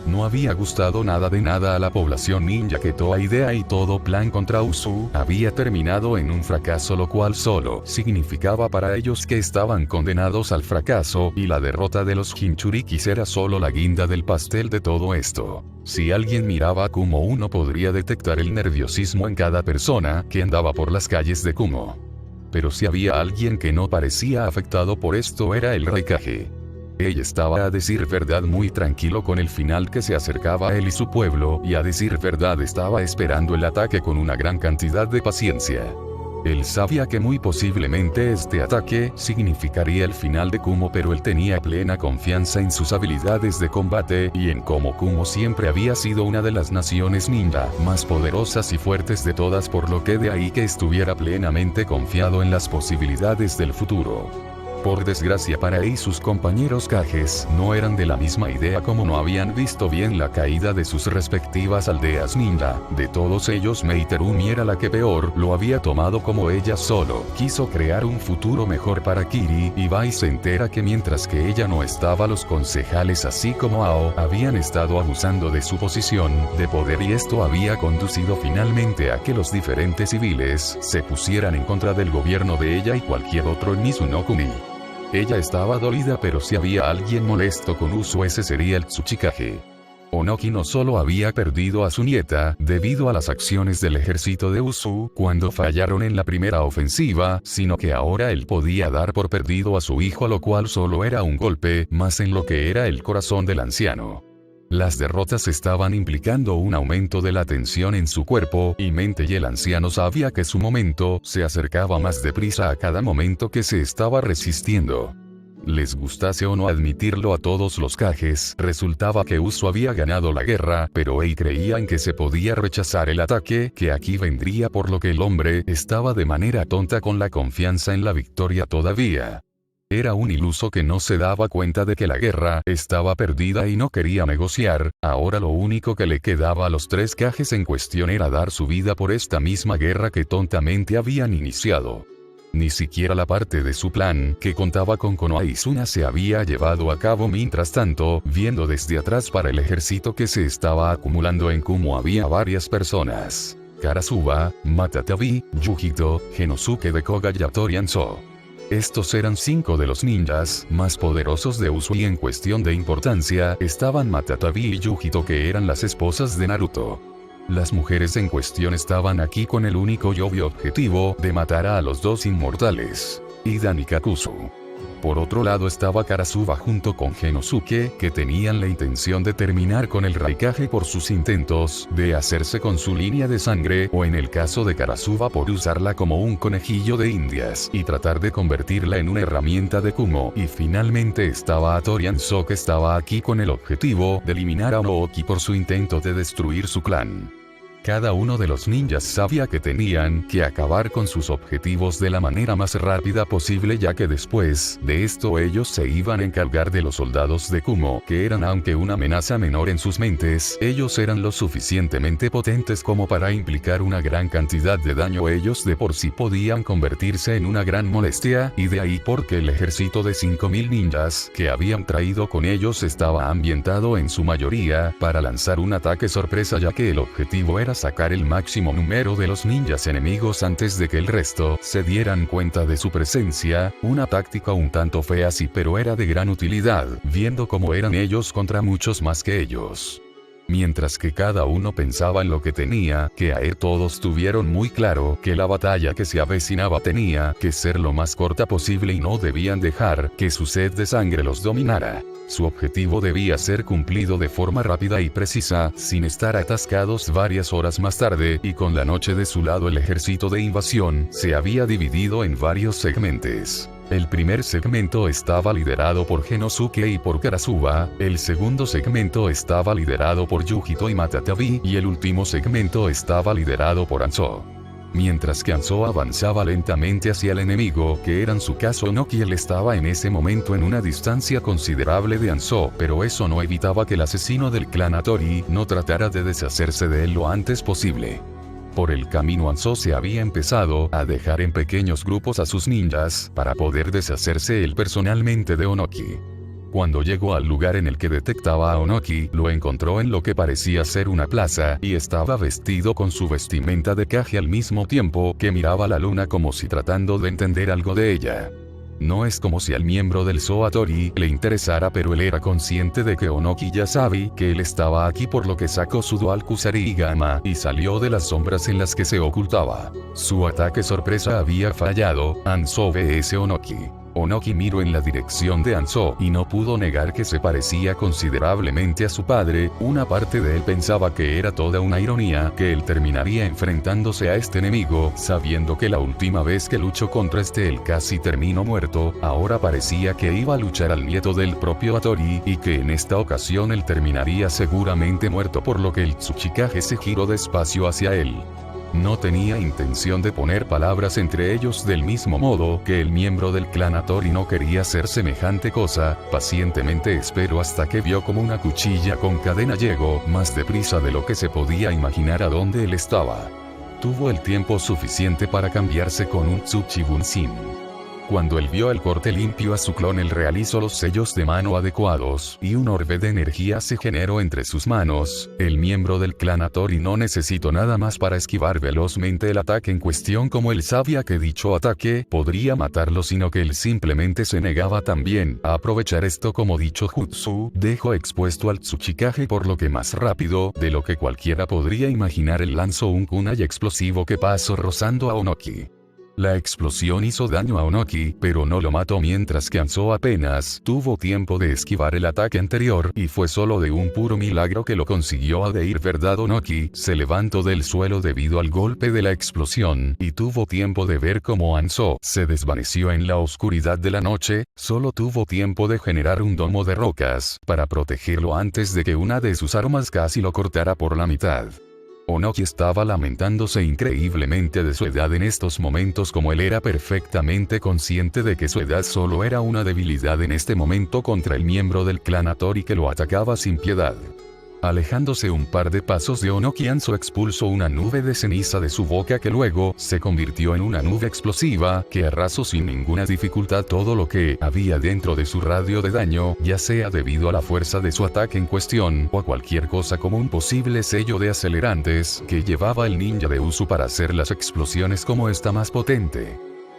No había gustado nada de nada a la población ninja que toda idea y todo plan contra Usu había terminado en un fracaso, lo cual solo significaba para ellos que estaban condenados al fracaso, y la derrota de los Jinchurikis era solo la guinda del pastel de todo esto. Si alguien miraba a Kumo, uno podría detectar el nerviosismo en cada persona que andaba por las calles de Kumo. Pero si había alguien que no parecía afectado por esto, era el Raikage. Ella estaba a decir verdad muy tranquilo con el final que se acercaba a él y su pueblo, y a decir verdad estaba esperando el ataque con una gran cantidad de paciencia. Él sabía que muy posiblemente este ataque significaría el final de Kumo, pero él tenía plena confianza en sus habilidades de combate y en cómo Kumo siempre había sido una de las naciones ninja más poderosas y fuertes de todas, por lo que de ahí que estuviera plenamente confiado en las posibilidades del futuro. Por desgracia para él y sus compañeros Kages no eran de la misma idea, como no habían visto bien la caída de sus respectivas aldeas ninja. De todos ellos, Meiterumi era la que peor lo había tomado, como ella solo quiso crear un futuro mejor para Kiri, y Bai se entera que mientras que ella no estaba, los concejales así como Ao habían estado abusando de su posición de poder, y esto había conducido finalmente a que los diferentes civiles se pusieran en contra del gobierno de ella y cualquier otro en Mizunokuni. Ella estaba dolida, pero si había alguien molesto con Usu, ese sería el Tsuchikage. Onoki no solo había perdido a su nieta debido a las acciones del ejército de Usu cuando fallaron en la primera ofensiva, sino que ahora él podía dar por perdido a su hijo, lo cual solo era un golpe más en lo que era el corazón del anciano. Las derrotas estaban implicando un aumento de la tensión en su cuerpo y mente, y el anciano sabía que su momento se acercaba más deprisa a cada momento que se estaba resistiendo. Les gustase o no admitirlo a todos los Kages, resultaba que Uso había ganado la guerra, pero Ei creía en que se podía rechazar el ataque que aquí vendría, por lo que el hombre estaba de manera tonta con la confianza en la victoria todavía. Era un iluso que no se daba cuenta de que la guerra estaba perdida y no quería negociar. Ahora lo único que le quedaba a los 3 Kages en cuestión era dar su vida por esta misma guerra que tontamente habían iniciado. Ni siquiera la parte de su plan, que contaba con Konoha y Suna, se había llevado a cabo. Mientras tanto, viendo desde atrás para el ejército que se estaba acumulando en Kumo, había varias personas: Karasuba, Matatabi, Yujito, Genosuke de Koga y Hattori Hanzo. Estos eran 5 de los ninjas más poderosos de Uso, y en cuestión de importancia estaban Matatabi y Yujito, que eran las esposas de Naruto. Las mujeres en cuestión estaban aquí con el único y obvio objetivo de matar a los 2 inmortales, Idan y Kakuzu. Por otro lado estaba Karasuba junto con Genosuke, que tenían la intención de terminar con el Raikage por sus intentos de hacerse con su línea de sangre, o en el caso de Karasuba por usarla como un conejillo de indias y tratar de convertirla en una herramienta de Kumo. Y finalmente estaba Hattori Hanzo, que estaba aquí con el objetivo de eliminar a Onooki por su intento de destruir su clan. Cada uno de los ninjas sabía que tenían que acabar con sus objetivos de la manera más rápida posible, ya que después de esto ellos se iban a encargar de los soldados de Kumo, que eran, aunque una amenaza menor en sus mentes, ellos eran lo suficientemente potentes como para implicar una gran cantidad de daño. Ellos de por sí podían convertirse en una gran molestia, y de ahí porque el ejército de 5000 ninjas que habían traído con ellos estaba ambientado en su mayoría para lanzar un ataque sorpresa, ya que el objetivo era sacar el máximo número de los ninjas enemigos antes de que el resto se dieran cuenta de su presencia. Una táctica un tanto fea sí, pero era de gran utilidad, viendo cómo eran ellos contra muchos más que ellos. Mientras que cada uno pensaba en lo que tenía que hacer, todos tuvieron muy claro que la batalla que se avecinaba tenía que ser lo más corta posible y no debían dejar que su sed de sangre los dominara. Su objetivo debía ser cumplido de forma rápida y precisa, sin estar atascados varias horas más tarde, y con la noche de su lado el ejército de invasión se había dividido en varios segmentos. El primer segmento estaba liderado por Genosuke y por Karasuba, el segundo segmento estaba liderado por Yujito y Matatabi, y el último segmento estaba liderado por Hanzo. Mientras que Hanzo avanzaba lentamente hacia el enemigo, que eran Tsukasa Onoki, él estaba en ese momento en una distancia considerable de Hanzo, pero eso no evitaba que el asesino del clan Hattori no tratara de deshacerse de él lo antes posible. Por el camino Hanzo se había empezado a dejar en pequeños grupos a sus ninjas para poder deshacerse él personalmente de Onoki. Cuando llegó al lugar en el que detectaba a Onoki, lo encontró en lo que parecía ser una plaza, y estaba vestido con su vestimenta de Kage al mismo tiempo que miraba la luna como si tratando de entender algo de ella. No es como si al miembro del Sou Hattori le interesara, pero él era consciente de que Onoki ya sabía que él estaba aquí, por lo que sacó su Dual Kusarigama y salió de las sombras en las que se ocultaba. Su ataque sorpresa había fallado. Hanzo vs Onoki. Onoki miró en la dirección de Hanzo y no pudo negar que se parecía considerablemente a su padre. Una parte de él pensaba que era toda una ironía que él terminaría enfrentándose a este enemigo, sabiendo que la última vez que luchó contra él casi terminó muerto. Ahora parecía que iba a luchar al nieto del propio Hattori, y que en esta ocasión él terminaría seguramente muerto, por lo que el Tsuchikage se giró despacio hacia él. No tenía intención de poner palabras entre ellos, del mismo modo que el miembro del clan Hattori no quería hacer semejante cosa. Pacientemente esperó hasta que vio como una cuchilla con cadena llegó más deprisa de lo que se podía imaginar a donde él estaba. Tuvo el tiempo suficiente para cambiarse con un Tsuchibunsin. Cuando él vio el corte limpio a su clon, él realizó los sellos de mano adecuados, y un orbe de energía se generó entre sus manos. El miembro del clan Hattori no necesitó nada más para esquivar velozmente el ataque en cuestión, como él sabía que dicho ataque podría matarlo, sino que él simplemente se negaba también a aprovechar esto. Como dicho jutsu dejó expuesto al Tsuchikage, por lo que más rápido de lo que cualquiera podría imaginar él lanzó un kunai explosivo que pasó rozando a Onoki. La explosión hizo daño a Onoki, pero no lo mató, mientras que Hanzo apenas tuvo tiempo de esquivar el ataque anterior, y fue solo de un puro milagro que lo consiguió. A decir verdad, Onoki se levantó del suelo debido al golpe de la explosión, y tuvo tiempo de ver cómo Hanzo se desvaneció en la oscuridad de la noche. Solo tuvo tiempo de generar un domo de rocas para protegerlo antes de que una de sus armas casi lo cortara por la mitad. Onoki estaba lamentándose increíblemente de su edad en estos momentos, como él era perfectamente consciente de que su edad solo era una debilidad en este momento contra el miembro del clan Hattori que lo atacaba sin piedad. Alejándose un par de pasos de Onoki, Hanzo expulsó una nube de ceniza de su boca que luego se convirtió en una nube explosiva que arrasó sin ninguna dificultad todo lo que había dentro de su radio de daño, ya sea debido a la fuerza de su ataque en cuestión o a cualquier cosa como un posible sello de acelerantes que llevaba el ninja de Usu para hacer las explosiones como esta más potente.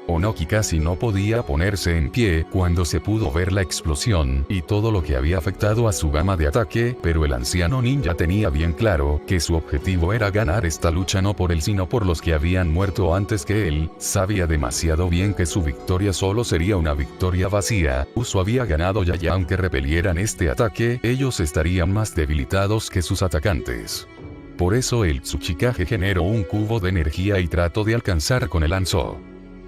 Onoki casi no podía ponerse en pie cuando se pudo ver la explosión y todo lo que había afectado a su gama de ataque, pero el anciano ninja tenía bien claro que su objetivo era ganar esta lucha no por él sino por los que habían muerto antes que él. Sabía demasiado bien que su victoria solo sería una victoria vacía. Usu había ganado ya y aunque repelieran este ataque, ellos estarían más debilitados que sus atacantes. Por eso el Tsuchikage generó un cubo de energía y trató de alcanzar con el Hanzo.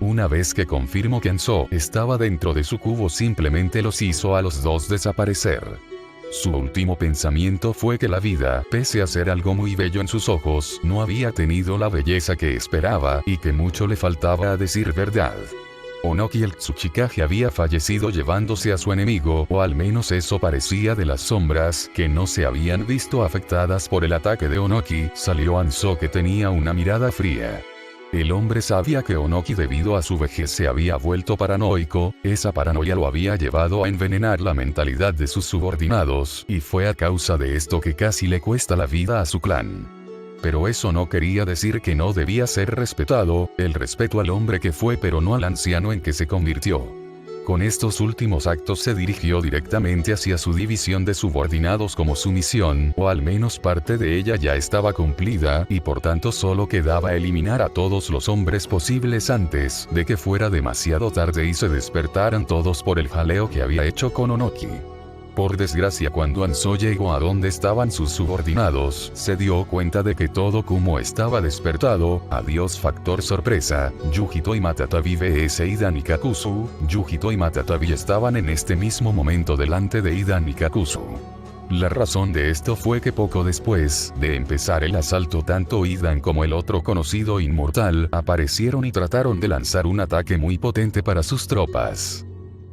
Una vez que confirmó que Hanzo estaba dentro de su cubo, simplemente los hizo a los dos desaparecer. Su último pensamiento fue que la vida, pese a ser algo muy bello en sus ojos, no había tenido la belleza que esperaba y que mucho le faltaba, a decir verdad. Onoki el Tsuchikage había fallecido llevándose a su enemigo, o al menos eso parecía de las sombras que no se habían visto afectadas por el ataque de Onoki. Salió Hanzo, que tenía una mirada fría. El hombre sabía que Onoki, debido a su vejez, se había vuelto paranoico. Esa paranoia lo había llevado a envenenar la mentalidad de sus subordinados, y fue a causa de esto que casi le cuesta la vida a su clan. Pero eso no quería decir que no debía ser respetado, el respeto al hombre que fue pero no al anciano en que se convirtió. Con estos últimos actos se dirigió directamente hacia su división de subordinados como su misión, o al menos parte de ella ya estaba cumplida, y por tanto solo quedaba eliminar a todos los hombres posibles antes de que fuera demasiado tarde y se despertaran todos por el jaleo que había hecho con Onoki. Por desgracia, cuando Hanzo llegó a donde estaban sus subordinados, se dio cuenta de que todo Kumo estaba despertado. Adiós factor sorpresa. Yujito y Matatabi vs Idan y Kakuzu. Yujito y Matatabi estaban en este mismo momento delante de Idan y Kakuzu. La razón de esto fue que poco después de empezar el asalto, tanto Idan como el otro conocido inmortal aparecieron y trataron de lanzar un ataque muy potente para sus tropas.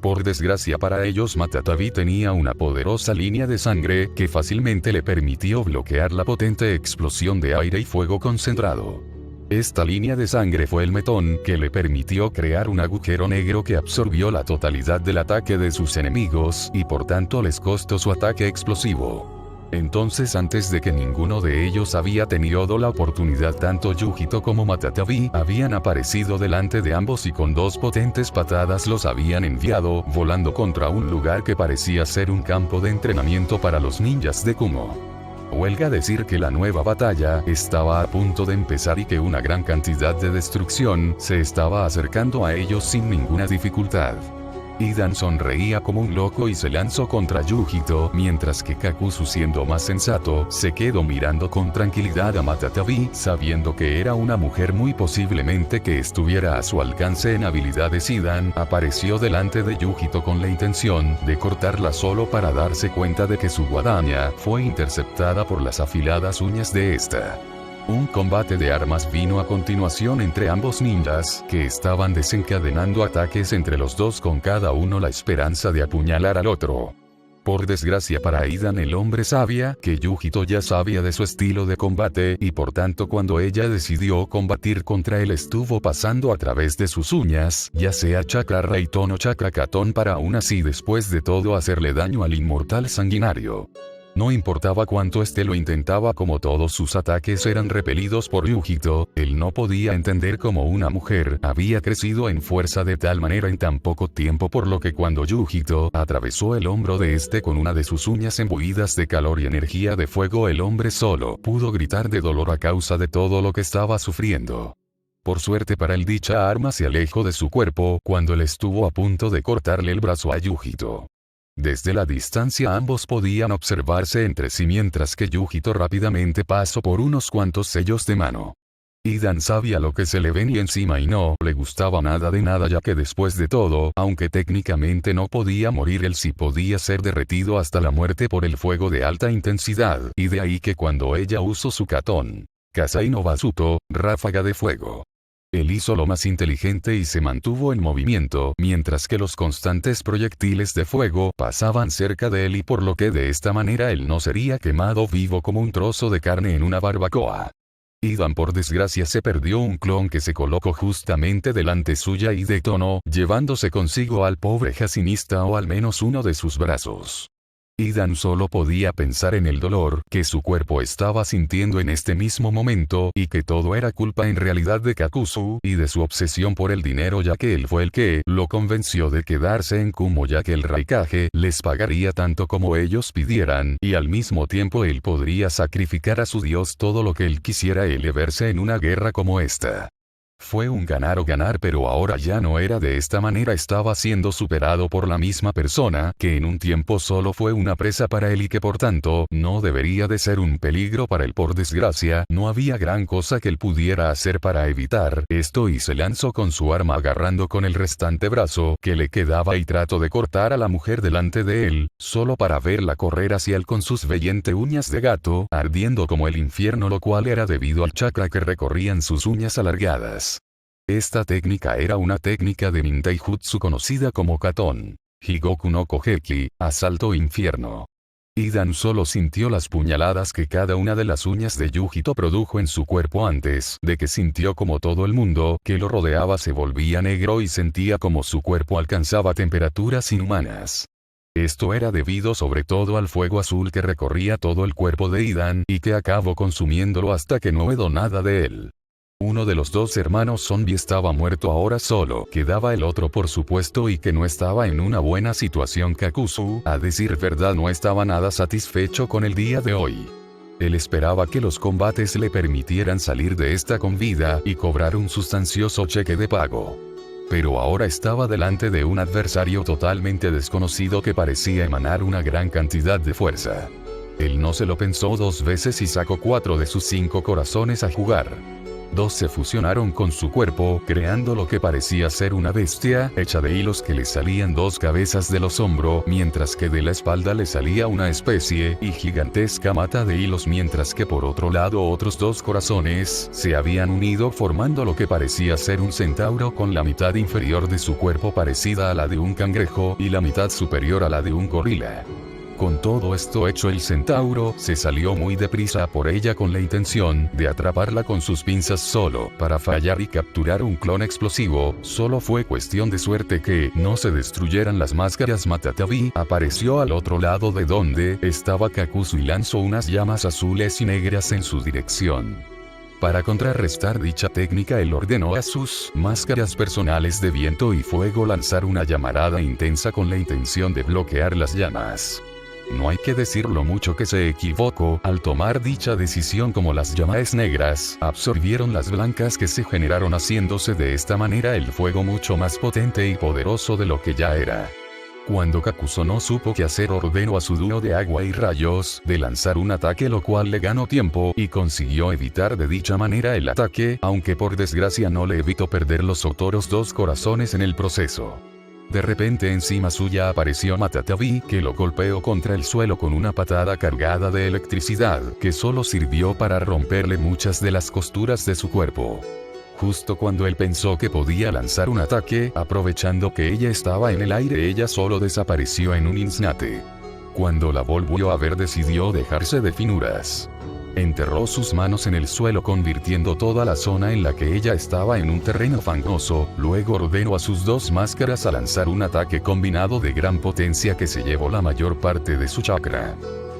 Por desgracia para ellos, Matatabi tenía una poderosa línea de sangre que fácilmente le permitió bloquear la potente explosión de aire y fuego concentrado. Esta línea de sangre fue el metón que le permitió crear un agujero negro que absorbió la totalidad del ataque de sus enemigos y por tanto les costó su ataque explosivo. Entonces, antes de que ninguno de ellos había tenido la oportunidad, tanto Yujito como Matatabi habían aparecido delante de ambos y con dos potentes patadas los habían enviado volando contra un lugar que parecía ser un campo de entrenamiento para los ninjas de Kumo. Huelga decir que la nueva batalla estaba a punto de empezar y que una gran cantidad de destrucción se estaba acercando a ellos sin ninguna dificultad. Idan sonreía como un loco y se lanzó contra Yujito, mientras que Kakuzu, siendo más sensato, se quedó mirando con tranquilidad a Matatabi, sabiendo que era una mujer muy posiblemente que estuviera a su alcance en habilidades. Idan apareció delante de Yujito con la intención de cortarla, solo para darse cuenta de que su guadaña fue interceptada por las afiladas uñas de esta. Un combate de armas vino a continuación entre ambos ninjas, que estaban desencadenando ataques entre los dos con cada uno la esperanza de apuñalar al otro. Por desgracia para Idan, el hombre sabía que Yujito ya sabía de su estilo de combate y por tanto cuando ella decidió combatir contra él estuvo pasando a través de sus uñas, ya sea chakra Raitón o chakra Katon, para aún así después de todo hacerle daño al inmortal sanguinario. No importaba cuánto lo intentaba, como todos sus ataques eran repelidos por Yujito, él no podía entender cómo una mujer había crecido en fuerza de tal manera en tan poco tiempo, por lo que cuando Yujito atravesó el hombro de con una de sus uñas imbuidas de calor y energía de fuego, el hombre solo pudo gritar de dolor a causa de todo lo que estaba sufriendo. Por suerte para él, dicha arma se alejó de su cuerpo cuando él estuvo a punto de cortarle el brazo a Yujito. Desde la distancia ambos podían observarse entre sí mientras que Yujito rápidamente pasó por unos cuantos sellos de mano. Idan sabía lo que se le venía encima y no le gustaba nada de nada, ya que después de todo, aunque técnicamente no podía morir, él sí podía ser derretido hasta la muerte por el fuego de alta intensidad, y de ahí que cuando ella usó su Katon Kasai no Bazuto, ráfaga de fuego, él hizo lo más inteligente y se mantuvo en movimiento mientras que los constantes proyectiles de fuego pasaban cerca de él, y por lo que de esta manera él no sería quemado vivo como un trozo de carne en una barbacoa. Idan por desgracia se perdió un clon que se colocó justamente delante suya y detonó, llevándose consigo al pobre jacinista, o al menos uno de sus brazos. Idan solo podía pensar en el dolor que su cuerpo estaba sintiendo en este mismo momento, y que todo era culpa en realidad de Kakuzu y de su obsesión por el dinero, ya que él fue el que lo convenció de quedarse en Kumo, ya que el Raikage les pagaría tanto como ellos pidieran, y al mismo tiempo él podría sacrificar a su dios todo lo que él quisiera verse en una guerra como esta. Fue un ganar o ganar, pero ahora ya no era de esta manera. Estaba siendo superado por la misma persona que en un tiempo solo fue una presa para él y que por tanto no debería de ser un peligro para él. Por desgracia, no había gran cosa que él pudiera hacer para evitar esto y se lanzó con su arma agarrando con el restante brazo que le quedaba y trató de cortar a la mujer delante de él, solo para verla correr hacia él con sus vellente uñas de gato, ardiendo como el infierno, lo cual era debido al chakra que recorrían sus uñas alargadas. Esta técnica era una técnica de nintaijutsu conocida como Katon Higoku no Kogeki, asalto infierno. Idan solo sintió las puñaladas que cada una de las uñas de Yujito produjo en su cuerpo antes de que sintió como todo el mundo que lo rodeaba se volvía negro y sentía como su cuerpo alcanzaba temperaturas inhumanas. Esto era debido sobre todo al fuego azul que recorría todo el cuerpo de Idan y que acabó consumiéndolo hasta que no quedó nada de él. Uno de los dos hermanos zombie estaba muerto, ahora solo quedaba el otro por supuesto, y que no estaba en una buena situación. Kakuzu, a decir verdad, no estaba nada satisfecho con el día de hoy. Él esperaba que los combates le permitieran salir de esta con vida y cobrar un sustancioso cheque de pago. Pero ahora estaba delante de un adversario totalmente desconocido que parecía emanar una gran cantidad de fuerza. Él no se lo pensó dos veces y sacó 4 de sus 5 corazones a jugar. 2 se fusionaron con su cuerpo, creando lo que parecía ser una bestia, hecha de hilos que le salían 2 cabezas de los hombros, mientras que de la espalda le salía una especie y gigantesca mata de hilos, mientras que por otro lado otros 2 corazones se habían unido formando lo que parecía ser un centauro con la mitad inferior de su cuerpo parecida a la de un cangrejo y la mitad superior a la de un gorila. Con todo esto hecho, el centauro se salió muy deprisa por ella con la intención de atraparla con sus pinzas solo para fallar y capturar un clon explosivo. Solo fue cuestión de suerte que no se destruyeran las máscaras. Matatabi apareció al otro lado de donde estaba Kakuzu y lanzó unas llamas azules y negras en su dirección. Para contrarrestar dicha técnica, él ordenó a sus máscaras personales de viento y fuego lanzar una llamarada intensa con la intención de bloquear las llamas. No hay que decir lo mucho que se equivocó al tomar dicha decisión, como las llamas negras absorbieron las blancas que se generaron, haciéndose de esta manera el fuego mucho más potente y poderoso de lo que ya era. Cuando Kakuzu no supo qué hacer, ordenó a su dúo de agua y rayos de lanzar un ataque, lo cual le ganó tiempo y consiguió evitar de dicha manera el ataque, aunque por desgracia no le evitó perder los otros 2 corazones en el proceso. De repente encima suya apareció Matatabi, que lo golpeó contra el suelo con una patada cargada de electricidad, que solo sirvió para romperle muchas de las costuras de su cuerpo. Justo cuando él pensó que podía lanzar un ataque, aprovechando que ella estaba en el aire, ella solo desapareció en un instante. Cuando la volvió a ver, decidió dejarse de finuras. Enterró sus manos en el suelo, convirtiendo toda la zona en la que ella estaba en un terreno fangoso. Luego ordenó a sus 2 máscaras a lanzar un ataque combinado de gran potencia que se llevó la mayor parte de su chakra.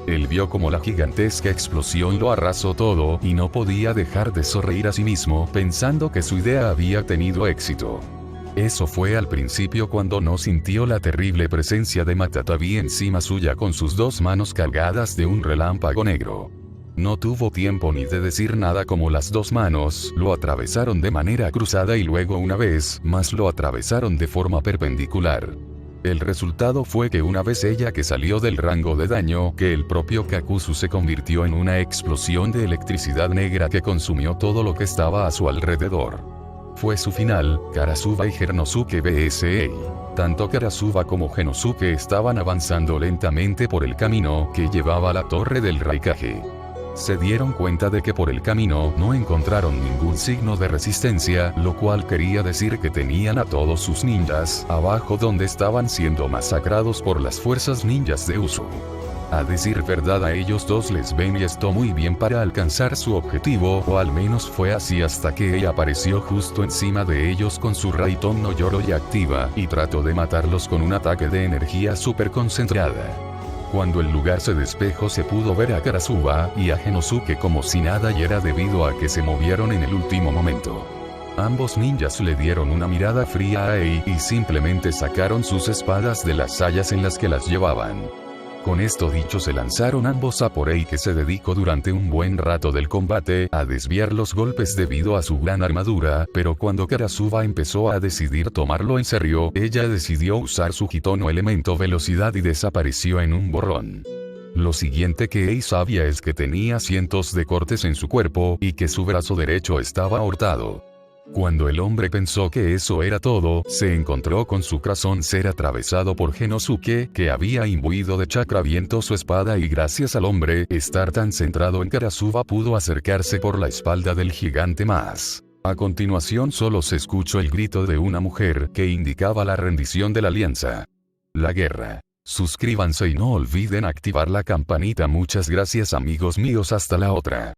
Él vio como la gigantesca explosión lo arrasó todo y no podía dejar de sonreír a sí mismo, pensando que su idea había tenido éxito. Eso fue al principio, cuando no sintió la terrible presencia de Matatabi encima suya con sus 2 manos cargadas de un relámpago negro. No tuvo tiempo ni de decir nada como las dos manos lo atravesaron de manera cruzada y luego una vez más lo atravesaron de forma perpendicular. El resultado fue que una vez ella que salió del rango de daño que el propio Kakuzu se convirtió en una explosión de electricidad negra que consumió todo lo que estaba a su alrededor. Fue su final. Karasuba y Genosuke vs. Tanto Karasuba como Genosuke estaban avanzando lentamente por el camino que llevaba a la torre del Raikage. Se dieron cuenta de que por el camino no encontraron ningún signo de resistencia, lo cual quería decir que tenían a todos sus ninjas abajo donde estaban siendo masacrados por las fuerzas ninjas de Usu. A decir verdad, a ellos dos les ven y esto muy bien para alcanzar su objetivo, o al menos fue así hasta que ella apareció justo encima de ellos con su Raiton no Yoroi activa y trató de matarlos con un ataque de energía super concentrada. Cuando el lugar se despejó se pudo ver a Karasuba y a Genosuke como si nada, y era debido a que se movieron en el último momento. Ambos ninjas le dieron una mirada fría a Ei y simplemente sacaron sus espadas de las sayas en las que las llevaban. Con esto dicho, se lanzaron ambos a por Ei, que se dedicó durante un buen rato del combate a desviar los golpes debido a su gran armadura, pero cuando Karasuba empezó a decidir tomarlo en serio, ella decidió usar su Hitono elemento velocidad y desapareció en un borrón. Lo siguiente que Ei sabía es que tenía cientos de cortes en su cuerpo y que su brazo derecho estaba ahorcado. Cuando el hombre pensó que eso era todo, se encontró con su corazón ser atravesado por Genosuke, que había imbuido de chakra viento su espada, y gracias al hombre estar tan centrado en Karasuba pudo acercarse por la espalda del gigante más. A continuación solo se escuchó el grito de una mujer que indicaba la rendición de la alianza. La guerra. Suscríbanse y no olviden activar la campanita. Muchas gracias amigos míos, hasta la otra.